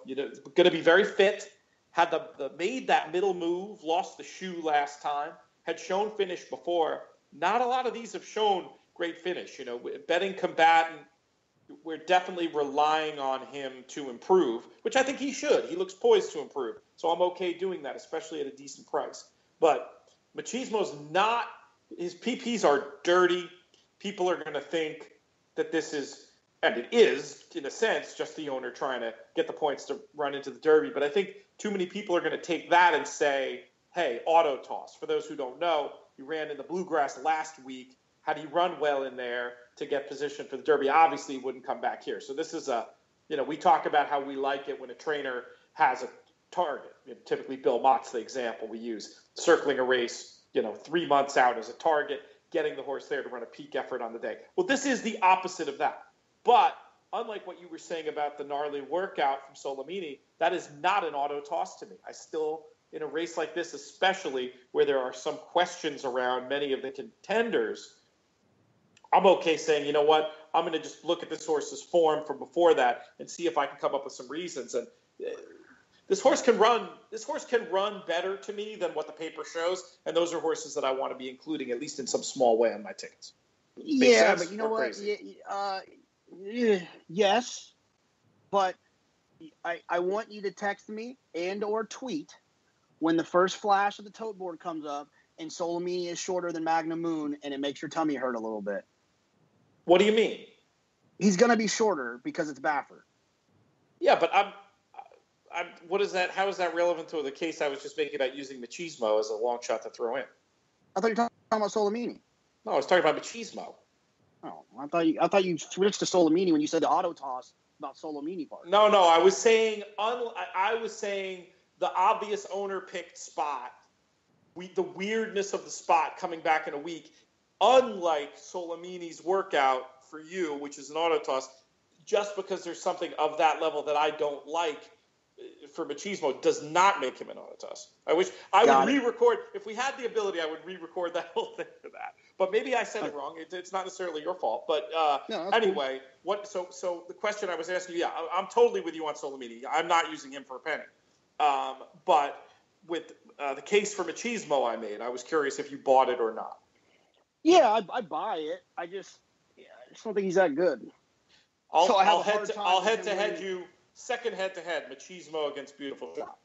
to be very fit, had made that middle move, lost the shoe last time, had shown finish before. Not a lot of these have shown great finish. Betting combatant, we're definitely relying on him to improve, which I think he should. He looks poised to improve. So I'm okay doing that, especially at a decent price. But Machismo's not – his PPs are dirty. People are going to think that this is – and it is, in a sense, just the owner trying to get the points to run into the Derby. But I think too many people are going to take that and say, hey, auto toss. For those who don't know, he ran in the Bluegrass last week. Had he run well in there to get position for the Derby, obviously he wouldn't come back here. So this is we talk about how we like it when a trainer has a target. Typically Bill Mott's the example we use, circling a race, 3 months out as a target, getting the horse there to run a peak effort on the day. Well, this is the opposite of that. But unlike what you were saying about the gnarly workout from Solomini, that is not an auto toss to me. I still, in a race like this, especially where there are some questions around many of the contenders, I'm okay saying, you know what, I'm going to just look at this horse's form from before that and see if I can come up with some reasons. And this horse can run better to me than what the paper shows, and those are horses that I want to be including, at least in some small way, on my tickets. Yeah, but you know what? Yes, but I want you to text me and or tweet when the first flash of the tote board comes up and Solomini is shorter than Magnum Moon, and it makes your tummy hurt a little bit. What do you mean? He's going to be shorter because it's Baffert. Yeah, but what is that? How is that relevant to the case I was just making about using Machismo as a long shot to throw in? I thought you were talking about Solomini. No, I was talking about Machismo. Oh, I thought you switched to Solomini when you said the auto toss about Solomini part. No, I was saying the obvious owner picked spot, the weirdness of the spot coming back in a week. Unlike Solomini's workout for you, which is an auto toss, just because there's something of that level that I don't like for Machismo does not make him an auto toss. I wish I would re-record. If we had the ability, I would re-record that whole thing for that. But maybe I said it wrong. It's not necessarily your fault. But anyway, cool. So the question I was asking you, I'm totally with you on Solomini. I'm not using him for a penny. But with the case for Machismo I made, I was curious if you bought it or not. Yeah, I buy it. I just don't think he's that good. I'll head to head you second head to head Machismo against Beautiful Shot.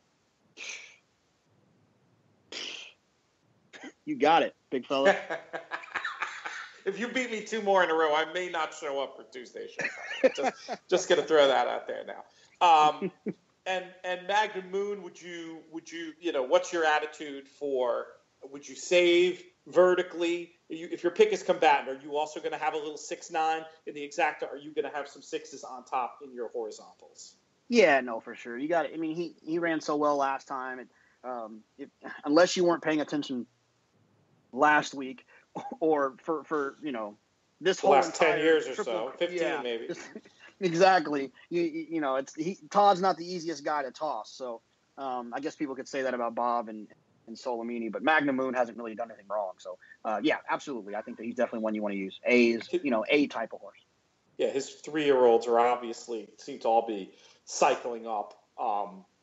You got it, big fella. If you beat me 2 more in a row, I may not show up for Tuesday's show. Just gonna throw that out there now. And Magnum Moon, would you what's your attitude for? Would you save vertically? If your pick is combatant, are you also going to have a little 6-9 in the exacta? Are you going to have some 6s on top in your horizontals? Yeah, no, for sure. You got it. I mean, he ran so well last time. Unless you weren't paying attention last week, or for this whole last 10 years or so, 15 maybe. Exactly. Todd's not the easiest guy to toss, so I guess people could say that about Bob and Solomini, but Magnum Moon hasn't really done anything wrong. So, yeah, absolutely. I think that he's definitely one you want to use. A type of horse. Yeah, his 3-year-olds seem to all be cycling up.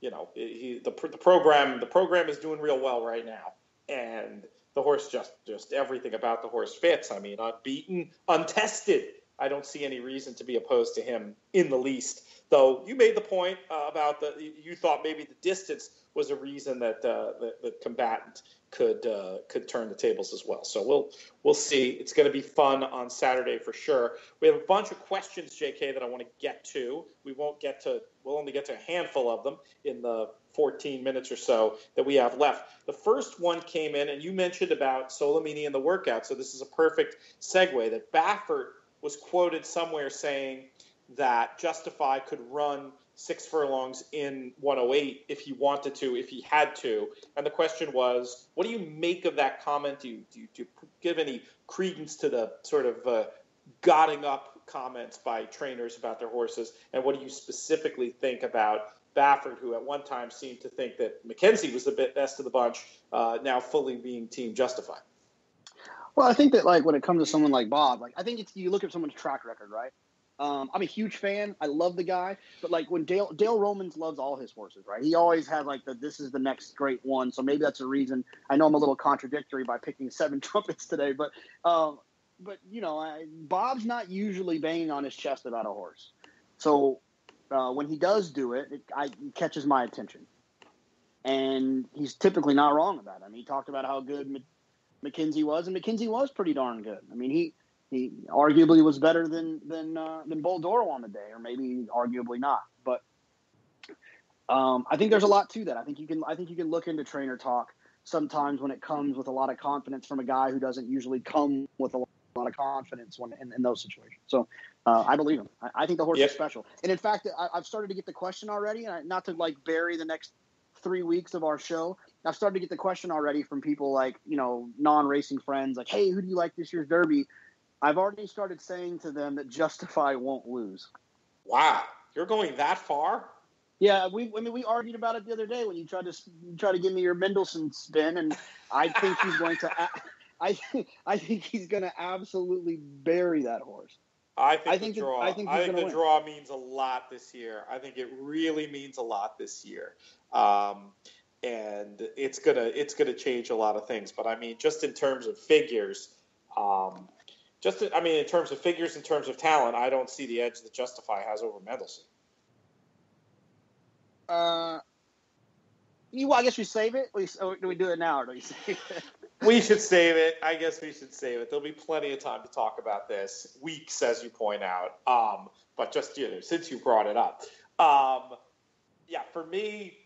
The program is doing real well right now, and the horse just everything about the horse fits. I mean, unbeaten, untested I don't see any reason to be opposed to him in the least. Though you made the point about you thought maybe the distance was a reason that the combatant could turn the tables as well. So we'll see. It's going to be fun on Saturday for sure. We have a bunch of questions, JK, that I want to get to. We'll only get to a handful of them in the 14 minutes or so that we have left. The first one came in, and you mentioned about Solomini and the workout. So this is a perfect segue that Baffert was quoted somewhere saying that Justify could run 6 furlongs in 108 if he wanted to, if he had to. And the question was, what do you make of that comment? Do you give any credence to the sort of godding up comments by trainers about their horses? And what do you specifically think about Baffert, who at one time seemed to think that Mackenzie was the best of the bunch, now fully being Team Justify? Well, I think that, like, when it comes to someone like Bob, like, I think you look at someone's track record, right? I'm a huge fan. I love the guy. But, like, when Dale Romans loves all his horses, right? He always has, like, this is the next great one. So maybe that's a reason. I know I'm a little contradictory by picking 7 trumpets today. But you know, Bob's not usually banging on his chest about a horse. So when he does do it, it catches my attention. And he's typically not wrong about it. I mean, he talked about how good Mackenzie was, and Mackenzie was pretty darn good. I mean, he arguably was better than Bull Doro on the day, or maybe arguably not. But I think there's a lot to that. I think you can look into trainer talk sometimes when it comes with a lot of confidence from a guy who doesn't usually come with a lot of confidence in those situations. So I believe him. I think the horse is special. And in fact, I've started to get the question already, and not to like bury the next 3 weeks of our show. I've started to get the question already from people like, you know, non-racing friends, like, hey, who do you like this year's Derby? I've already started saying to them that Justify won't lose. Wow, you're going that far? Yeah, we argued about it the other day when you tried to give me your Mendelssohn spin, and I think he's going to. I think he's going to absolutely bury that horse. I think the draw means a lot this year. I think it really means a lot this year, and it's gonna change a lot of things. But I mean, just in terms of figures. In terms of figures, in terms of talent, I don't see the edge that Justify has over Mendelssohn. I guess we save it. Do we do it now, or do we save it? We should save it. I guess we should save it. There'll be plenty of time to talk about this. Weeks, as you point out. But just, you know, since you brought it up. For me,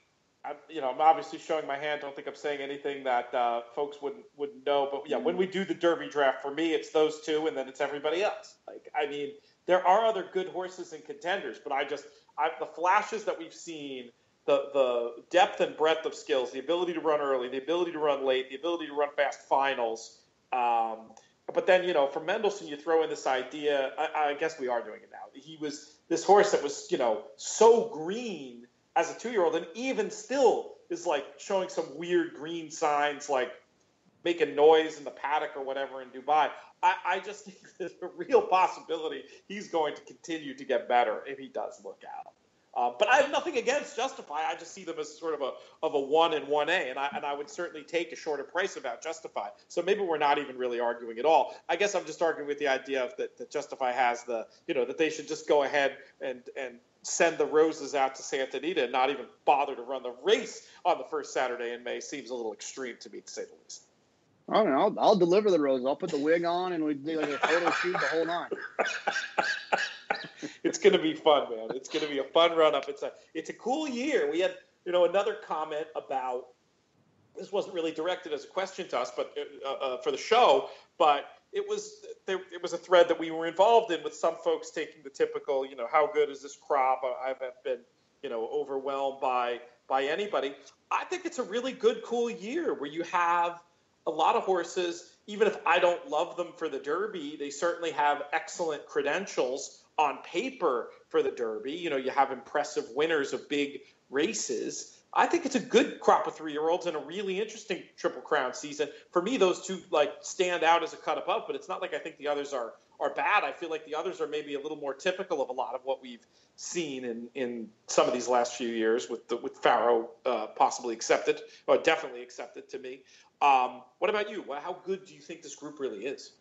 I'm obviously showing my hand. Don't think I'm saying anything that folks wouldn't know. But yeah, when we do the Derby draft, for me, it's those two, and then it's everybody else. Like, I mean, there are other good horses and contenders, but the flashes that we've seen, the depth and breadth of skills, the ability to run early, the ability to run late, the ability to run fast finals. But then, you know, for Mendelssohn, you throw in this idea. I guess we are doing it now. He was this horse that was, you know, so green as a 2-year-old, and even still is like showing some weird green signs, like making noise in the paddock or whatever in Dubai. I just think there's a real possibility he's going to continue to get better if he does look out. But I have nothing against Justify. I just see them as sort of a 1 and 1A, and I would certainly take a shorter price about Justify. So maybe we're not even really arguing at all. I guess I'm just arguing with the idea of that Justify has that they should just go ahead and send the roses out to Santa Anita and not even bother to run the race on the first Saturday in May. Seems a little extreme to me, to say the least. I don't know. I'll deliver the roses. I'll put the wig on and we do like a photo shoot, the whole nine. It's going to be fun, man. It's going to be a fun run-up. It's a cool year. We had, another comment about, this wasn't really directed as a question to us, but for the show, but it was a thread that we were involved in with some folks taking the typical, how good is this crop? I haven't been, overwhelmed by anybody. I think it's a really good, cool year where you have a lot of horses. Even if I don't love them for the Derby, they certainly have excellent credentials on paper for the Derby. You have impressive winners of big races. I think it's a good crop of 3-year-olds and a really interesting Triple Crown season. For me, those two stand out as a cut above, but it's not like I think the others are bad. I feel like the others are maybe a little more typical of a lot of what we've seen in some of these last few years with Faro possibly accepted, or definitely accepted to me. What about you? How good do you think this group really is?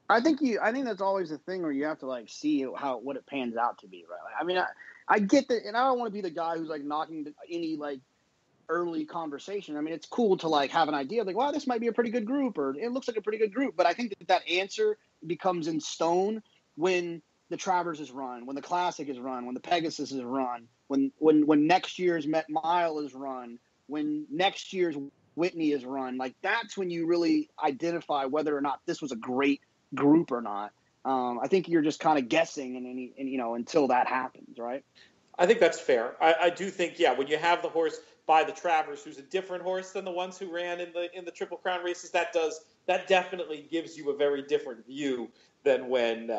I think that's always the thing where you have to like see what it pans out to be, right? I mean, I get that, and I don't want to be the guy who's like knocking any like early conversation. I mean, it's cool to like have an idea like, wow, this might be a pretty good group, or it looks like a pretty good group. But I think that answer becomes in stone when the Travers is run, when the Classic is run, when the Pegasus is run, when next year's Met Mile is run, when next year's Whitney is run. Like that's when you really identify whether or not this was a great group or not. I think you're just kind of guessing, until that happens, right? I think that's fair. I do think, when you have the horse by the Travers, who's a different horse than the ones who ran in the Triple Crown races, that definitely gives you a very different view than when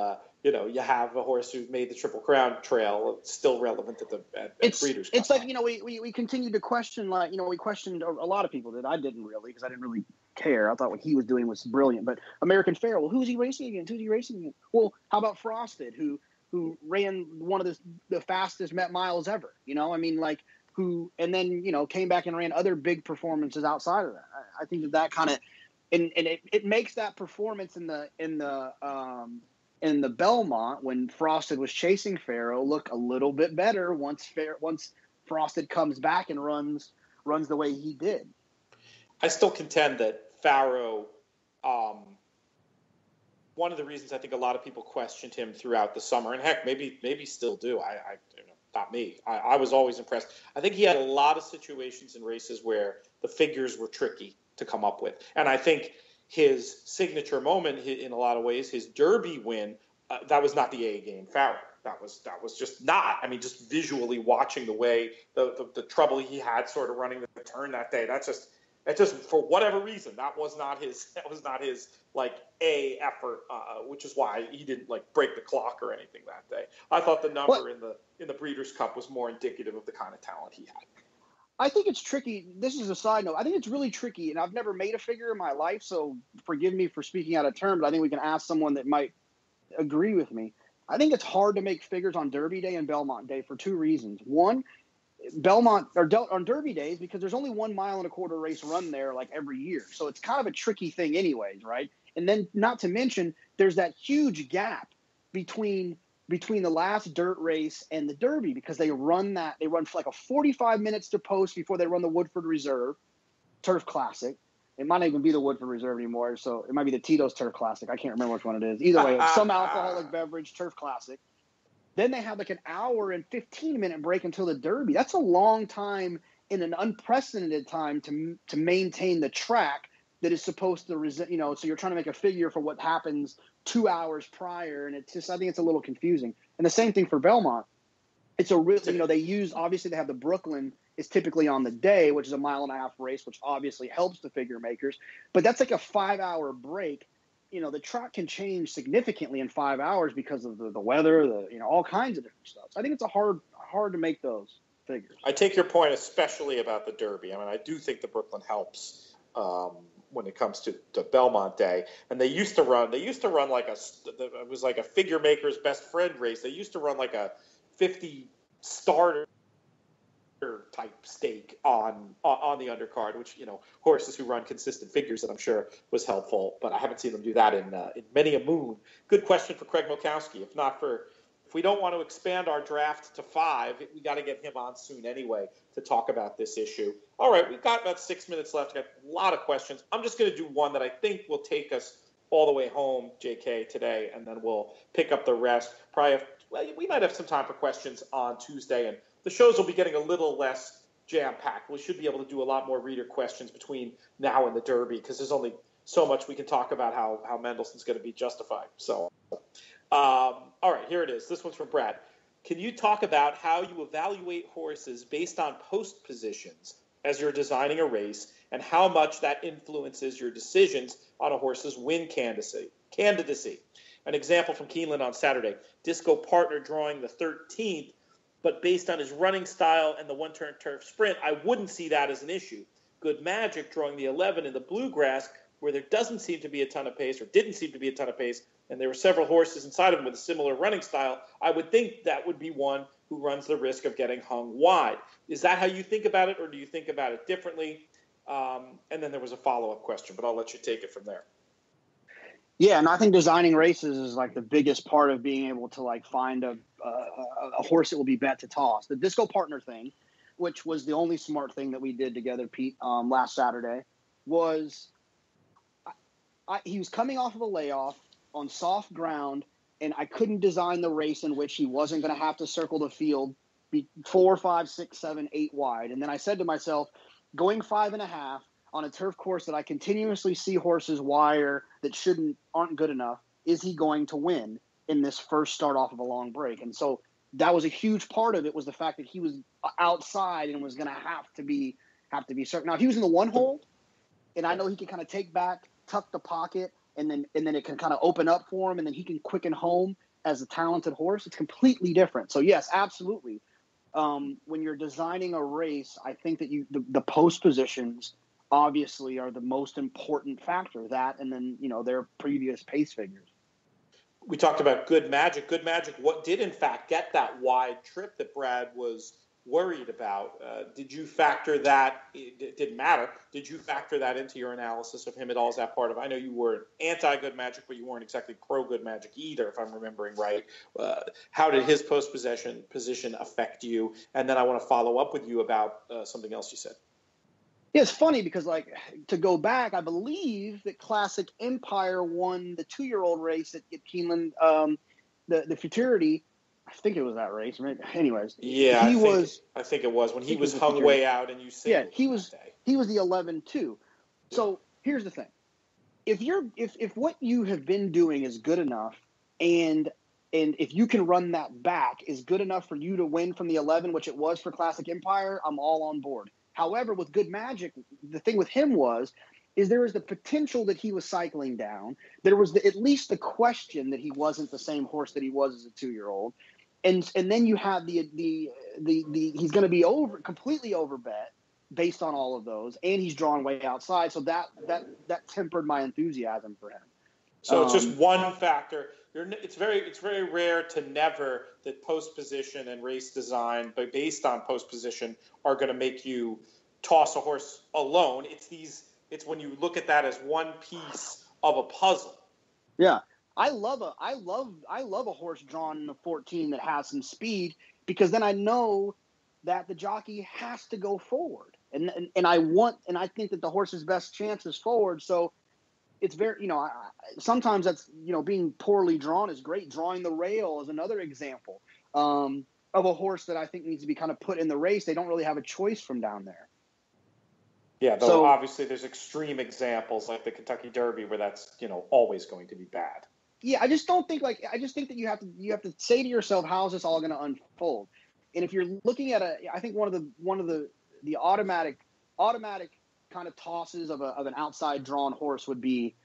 you have a horse who made the Triple Crown trail still relevant at Breeders' Cup. It's like we continued to question, we questioned a lot of people that I didn't really, because I didn't really care. I thought what he was doing was brilliant. But American Pharoah, well, who's he racing against? Well, how about Frosted, who ran one of the fastest Met miles ever? And then came back and ran other big performances outside of that. I think that kind of and it makes that performance in the Belmont when Frosted was chasing Pharoah look a little bit better once Frosted comes back and runs the way he did. I still contend that Pharoah, one of the reasons I think a lot of people questioned him throughout the summer, and heck, maybe still do. Not me. I was always impressed. I think he had a lot of situations in races where the figures were tricky to come up with. And I think his signature moment, in a lot of ways, his Derby win, that was not the A game Pharoah. That was just not. I mean, just visually watching the way the trouble he had sort of running the turn that day. That just for whatever reason, that was not his like A effort, which is why he didn't like break the clock or anything that day. I thought the number in the Breeders' Cup was more indicative of the kind of talent he had. I think it's tricky. This is a side note. I think it's really tricky, and I've never made a figure in my life, so forgive me for speaking out of turn, but I think we can ask someone that might agree with me. I think it's hard to make figures on Derby Day and Belmont Day for two reasons. One, on Derby days, because there's only 1 mile and a quarter race run there like every year. So it's kind of a tricky thing anyways, right? And then not to mention, there's that huge gap between the last dirt race and the Derby, because they run for like a 45 minutes to post before they run the Woodford Reserve Turf Classic. It might not even be the Woodford Reserve anymore, so it might be the Tito's Turf Classic. I can't remember which one it is. Either way, some alcoholic beverage Turf Classic. Then they have like an hour and 15-minute break until the Derby. That's a long time in an unprecedented time to maintain the track that is supposed to, so you're trying to make a figure for what happens 2 hours prior, and I think it's a little confusing. And the same thing for Belmont. It's a real, obviously they have the Brooklyn is typically on the day, which is a 1.5 mile race, which obviously helps the figure makers. But that's like a 5-hour break. The track can change significantly in 5 hours because of the weather, all kinds of different stuff. So I think it's hard to make those figures. I take your point, especially about the Derby. I mean, I do think the Brooklyn helps when it comes to Belmont Day. And they used to run like it was like a figure maker's best friend race. They used to run like a 50 starter type stake on the undercard, which horses who run consistent figures, that I'm sure was helpful, but I haven't seen them do that in many a moon. Good question for Craig Milkowski. If we don't want to expand our draft to 5, we got to get him on soon anyway to talk about this issue. All right, we've got about 6 minutes left. We've got a lot of questions. I'm just going to do one that I think will take us all the way home, JK, today, and then we'll pick up the rest. We might have some time for questions on Tuesday, and the shows will be getting a little less jam-packed. We should be able to do a lot more reader questions between now and the Derby, because there's only so much we can talk about how Mendelssohn's going to be justified. So, all right, here it is. This one's from Brad. Can you talk about how you evaluate horses based on post positions as you're designing a race, and how much that influences your decisions on a horse's win candidacy? An example from Keeneland on Saturday. Disco Partner drawing the 13th, but based on his running style and the one-turn turf sprint, I wouldn't see that as an issue. Good Magic drawing the 11 in the Bluegrass, where there didn't seem to be a ton of pace, and there were several horses inside of him with a similar running style. I would think that would be one who runs the risk of getting hung wide. Is that how you think about it, or do you think about it differently? And then there was a follow-up question, but I'll let you take it from there. Yeah, and I think designing races is like the biggest part of being able to like find a horse that will be bet to toss. The disco partner thing, which was the only smart thing that we did together, Pete, last Saturday, was he was coming off of a layoff on soft ground, and I couldn't design the race in which he wasn't going to have to circle the field, be 4, 5, 6, 7, 8 wide. And then I said to myself, going 5.5 on a turf course that I continuously see horses wire that aren't good enough, is he going to win in this first start off of a long break? And so that was a huge part of it, was the fact that he was outside and was going to have to be certain. Now, if he was in the one hole, and I know he could kind of take back, tuck the pocket, and then it can kind of open up for him, and then he can quicken home as a talented horse, it's completely different. So yes, absolutely. When you're designing a race, I think that the post positions obviously are the most important factor, that and then their previous pace figures. We talked about Good Magic. Good Magic, what did in fact get that wide trip that Brad was worried about? Did you factor that? It didn't matter. Did you factor that into your analysis of him at all? Is that part of? I know you were anti-Good Magic, but you weren't exactly pro-Good Magic either, if I'm remembering right. How did his post position affect you? And then I want to follow up with you about something else you said. Yeah, it's funny because, like, to go back, I believe that Classic Empire won the 2-year-old race at Keeneland, the Futurity. I think it was that race. Anyways, yeah, I think it was when he was hung way out and you said, yeah, he was the 11-2. Yeah. So here's the thing: if what you have been doing is good enough, and if you can run that back is good enough for you to win from the 11, which it was for Classic Empire, I'm all on board. However, with Good Magic, the thing with him is there was the potential that he was cycling down. There was at least the question that he wasn't the same horse that he was as a 2-year-old. And then you have the he's going to be completely overbet based on all of those, and he's drawn way outside. So that tempered my enthusiasm for him. So it's just one factor. It's very rare to never that post position and race design, but based on post position, are going to make you toss a horse alone. It's when you look at that as one piece of a puzzle. Yeah. I love a horse drawn in the 14 that has some speed, because then I know that the jockey has to go forward, and I think that the horse's best chance is forward. So it's very, sometimes that's, being poorly drawn is great. Drawing the rail is another example of a horse that I think needs to be kind of put in the race. They don't really have a choice from down there. Yeah, though obviously there's extreme examples like the Kentucky Derby where that's, always going to be bad. Yeah, I just think that you have to say to yourself, how is this all going to unfold? And if you're looking at I think one of the automatic kind of tosses of an outside drawn horse would be,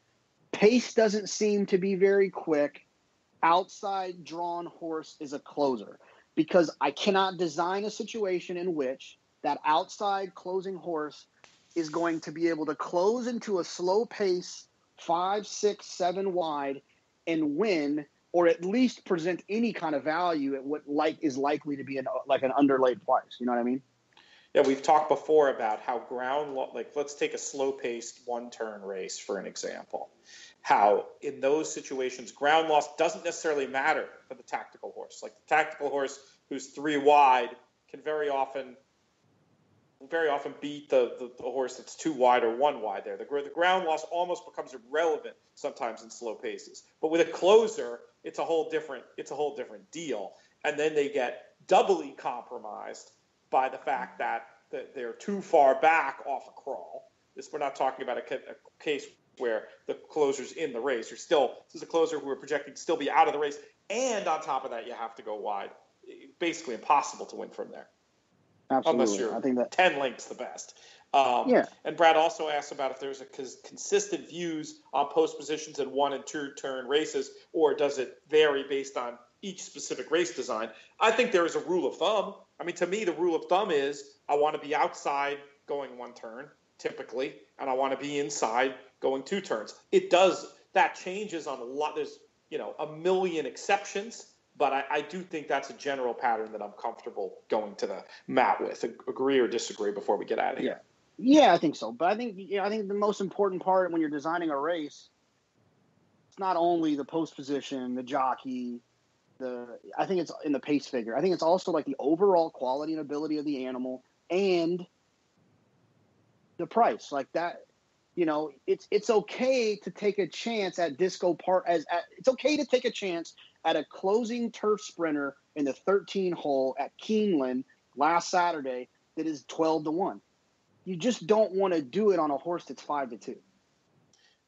pace doesn't seem to be very quick. Outside drawn horse is a closer, because I cannot design a situation in which that outside closing horse is going to be able to close into a slow pace 5, 6, 7 wide and win, or at least present any kind of value at what is likely to be an underlaid price. You know what I mean? Yeah, we've talked before about how let's take a slow-paced one-turn race for an example. How in those situations, ground loss doesn't necessarily matter for the tactical horse. Like the tactical horse who's 3 wide can very often beat the horse that's 2 wide or 1 wide there. The ground loss almost becomes irrelevant sometimes in slow paces. But with a closer, it's a whole different deal. And then they get doubly compromised by the fact that they're too far back off a crawl. We're not talking about a case where the closer's in the race. This is a closer who we're projecting to still be out of the race. And on top of that, you have to go wide. Basically impossible to win from there. Absolutely. Unless you're, I think that 10 lengths the best. Yeah. And Brad also asked about if there's consistent views on post positions in 1 and 2 turn races, or does it vary based on each specific race design? I think there is a rule of thumb. I mean, to me, the rule of thumb is I want to be outside going 1 turn, typically, and I want to be inside going 2 turns. That changes on a lot. There's, a million exceptions. But I do think that's a general pattern that I'm comfortable going to the mat with. Agree or disagree before we get out of here? Yeah, I think so. But I think the most important part when you're designing a race, not only the post position, the jockey, I think it's in the pace figure. I think it's also like the overall quality and ability of the animal and the price. Like that, it's okay to take a chance at Disco Park. It's okay to take a chance at a closing turf sprinter in the 13 hole at Keeneland last Saturday that is 12-1. You just don't want to do it on a horse that's 5-2.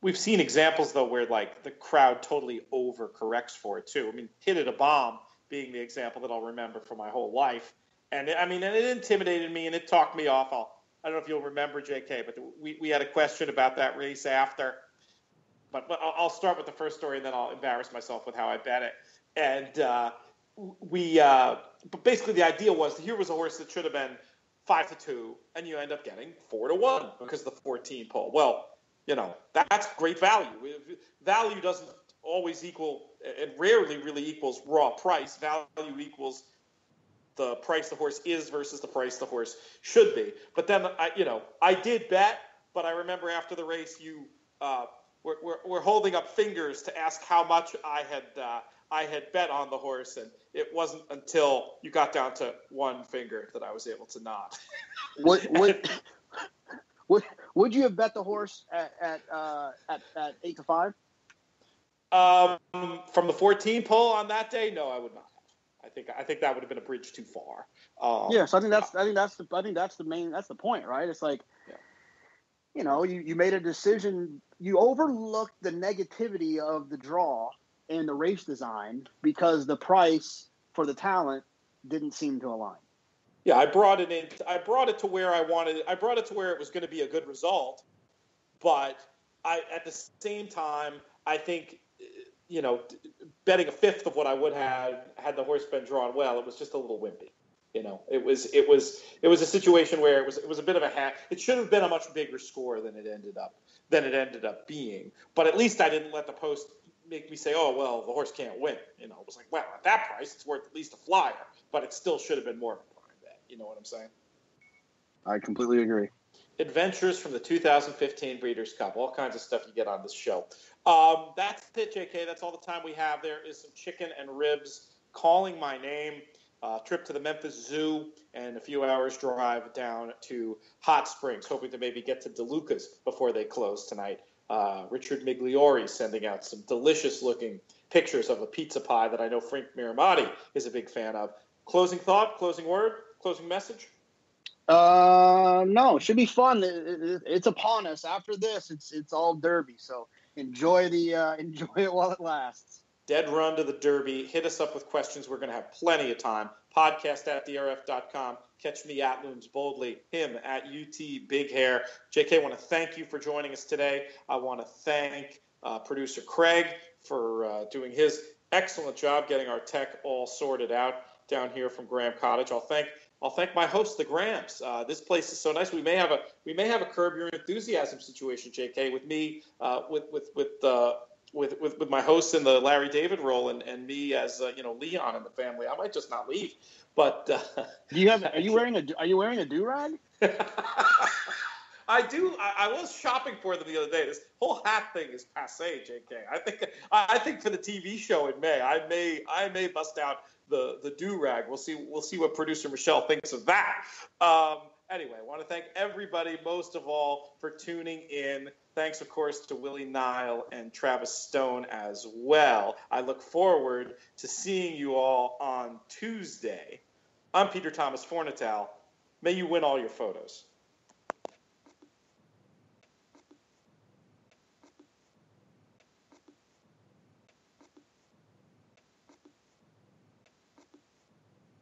We've seen examples, though, where, like, the crowd totally overcorrects for it, too. I mean, Hit It a Bomb being the example that I'll remember for my whole life. And, it intimidated me, and it talked me off. I don't know if you'll remember, JK, but we had a question about that race after. But I'll start with the first story, and then I'll embarrass myself with how I bet it. And but basically the idea was, here was a horse that should have been 5-2, and you end up getting 4-1 because of the 14 pole. Well, that's great value. Value doesn't always equal, and rarely really equals raw price. Value equals the price the horse is versus the price the horse should be. But then, I did bet, but I remember after the race, you were holding up fingers to ask how much I had bet on the horse, and it wasn't until you got down to one finger that I was able to nod. Would you have bet the horse at 8-5? From the 14 pole on that day, no, I would not have. I think that would have been a bridge too far. So I think that's the point, right? It's like, you made a decision. You overlooked the negativity of the draw and the race design because the price for the talent didn't seem to align. Yeah, I brought it to where I wanted it. I brought it to where it was going to be a good result. But at the same time, I think, betting a fifth of what I would have had the horse been drawn well, it was just a little wimpy. It was a situation where it was a bit of a hat. It should have been a much bigger score than it ended up being. But at least I didn't let the post make me say, oh, well, the horse can't win. It was like, well, at that price, it's worth at least a flyer. But it still should have been more of a prime bet. You know what I'm saying? I completely agree. Adventures from the 2015 Breeders' Cup. All kinds of stuff you get on this show. That's it, JK. That's all the time we have. There is some chicken and ribs calling my name. Trip to the Memphis Zoo and a few hours drive down to Hot Springs, hoping to maybe get to DeLuca's before they close tonight. Richard Migliori sending out some delicious-looking pictures of a pizza pie that I know Frank Miramati is a big fan of. Closing thought, closing word, closing message? No, it should be fun. It's upon us. After this, it's all Derby. So enjoy it while it lasts. Dead run to the Derby. Hit us up with questions. We're going to have plenty of time. Podcast@drf.com. Catch me at Looms Boldly. Him at UT Big Hair. JK, I want to thank you for joining us today. I want to thank producer Craig for doing his excellent job getting our tech all sorted out down here from Graham Cottage. I'll thank my host, the Grahams. This place is so nice. We may have a Curb Your Enthusiasm situation, JK, with me with my host in the Larry David role and me as Leon in the family. I might just not leave. But are you wearing a do-rag? I do. I was shopping for them the other day. This whole hat thing is passé, JK. I think for the TV show in May, I may bust out the do-rag. We'll see what producer Michelle thinks of that. Anyway, I want to thank everybody, most of all, for tuning in. Thanks, of course, to Willie Nile and Travis Stone as well. I look forward to seeing you all on Tuesday. I'm Peter Thomas Fornatal. May you win all your photos.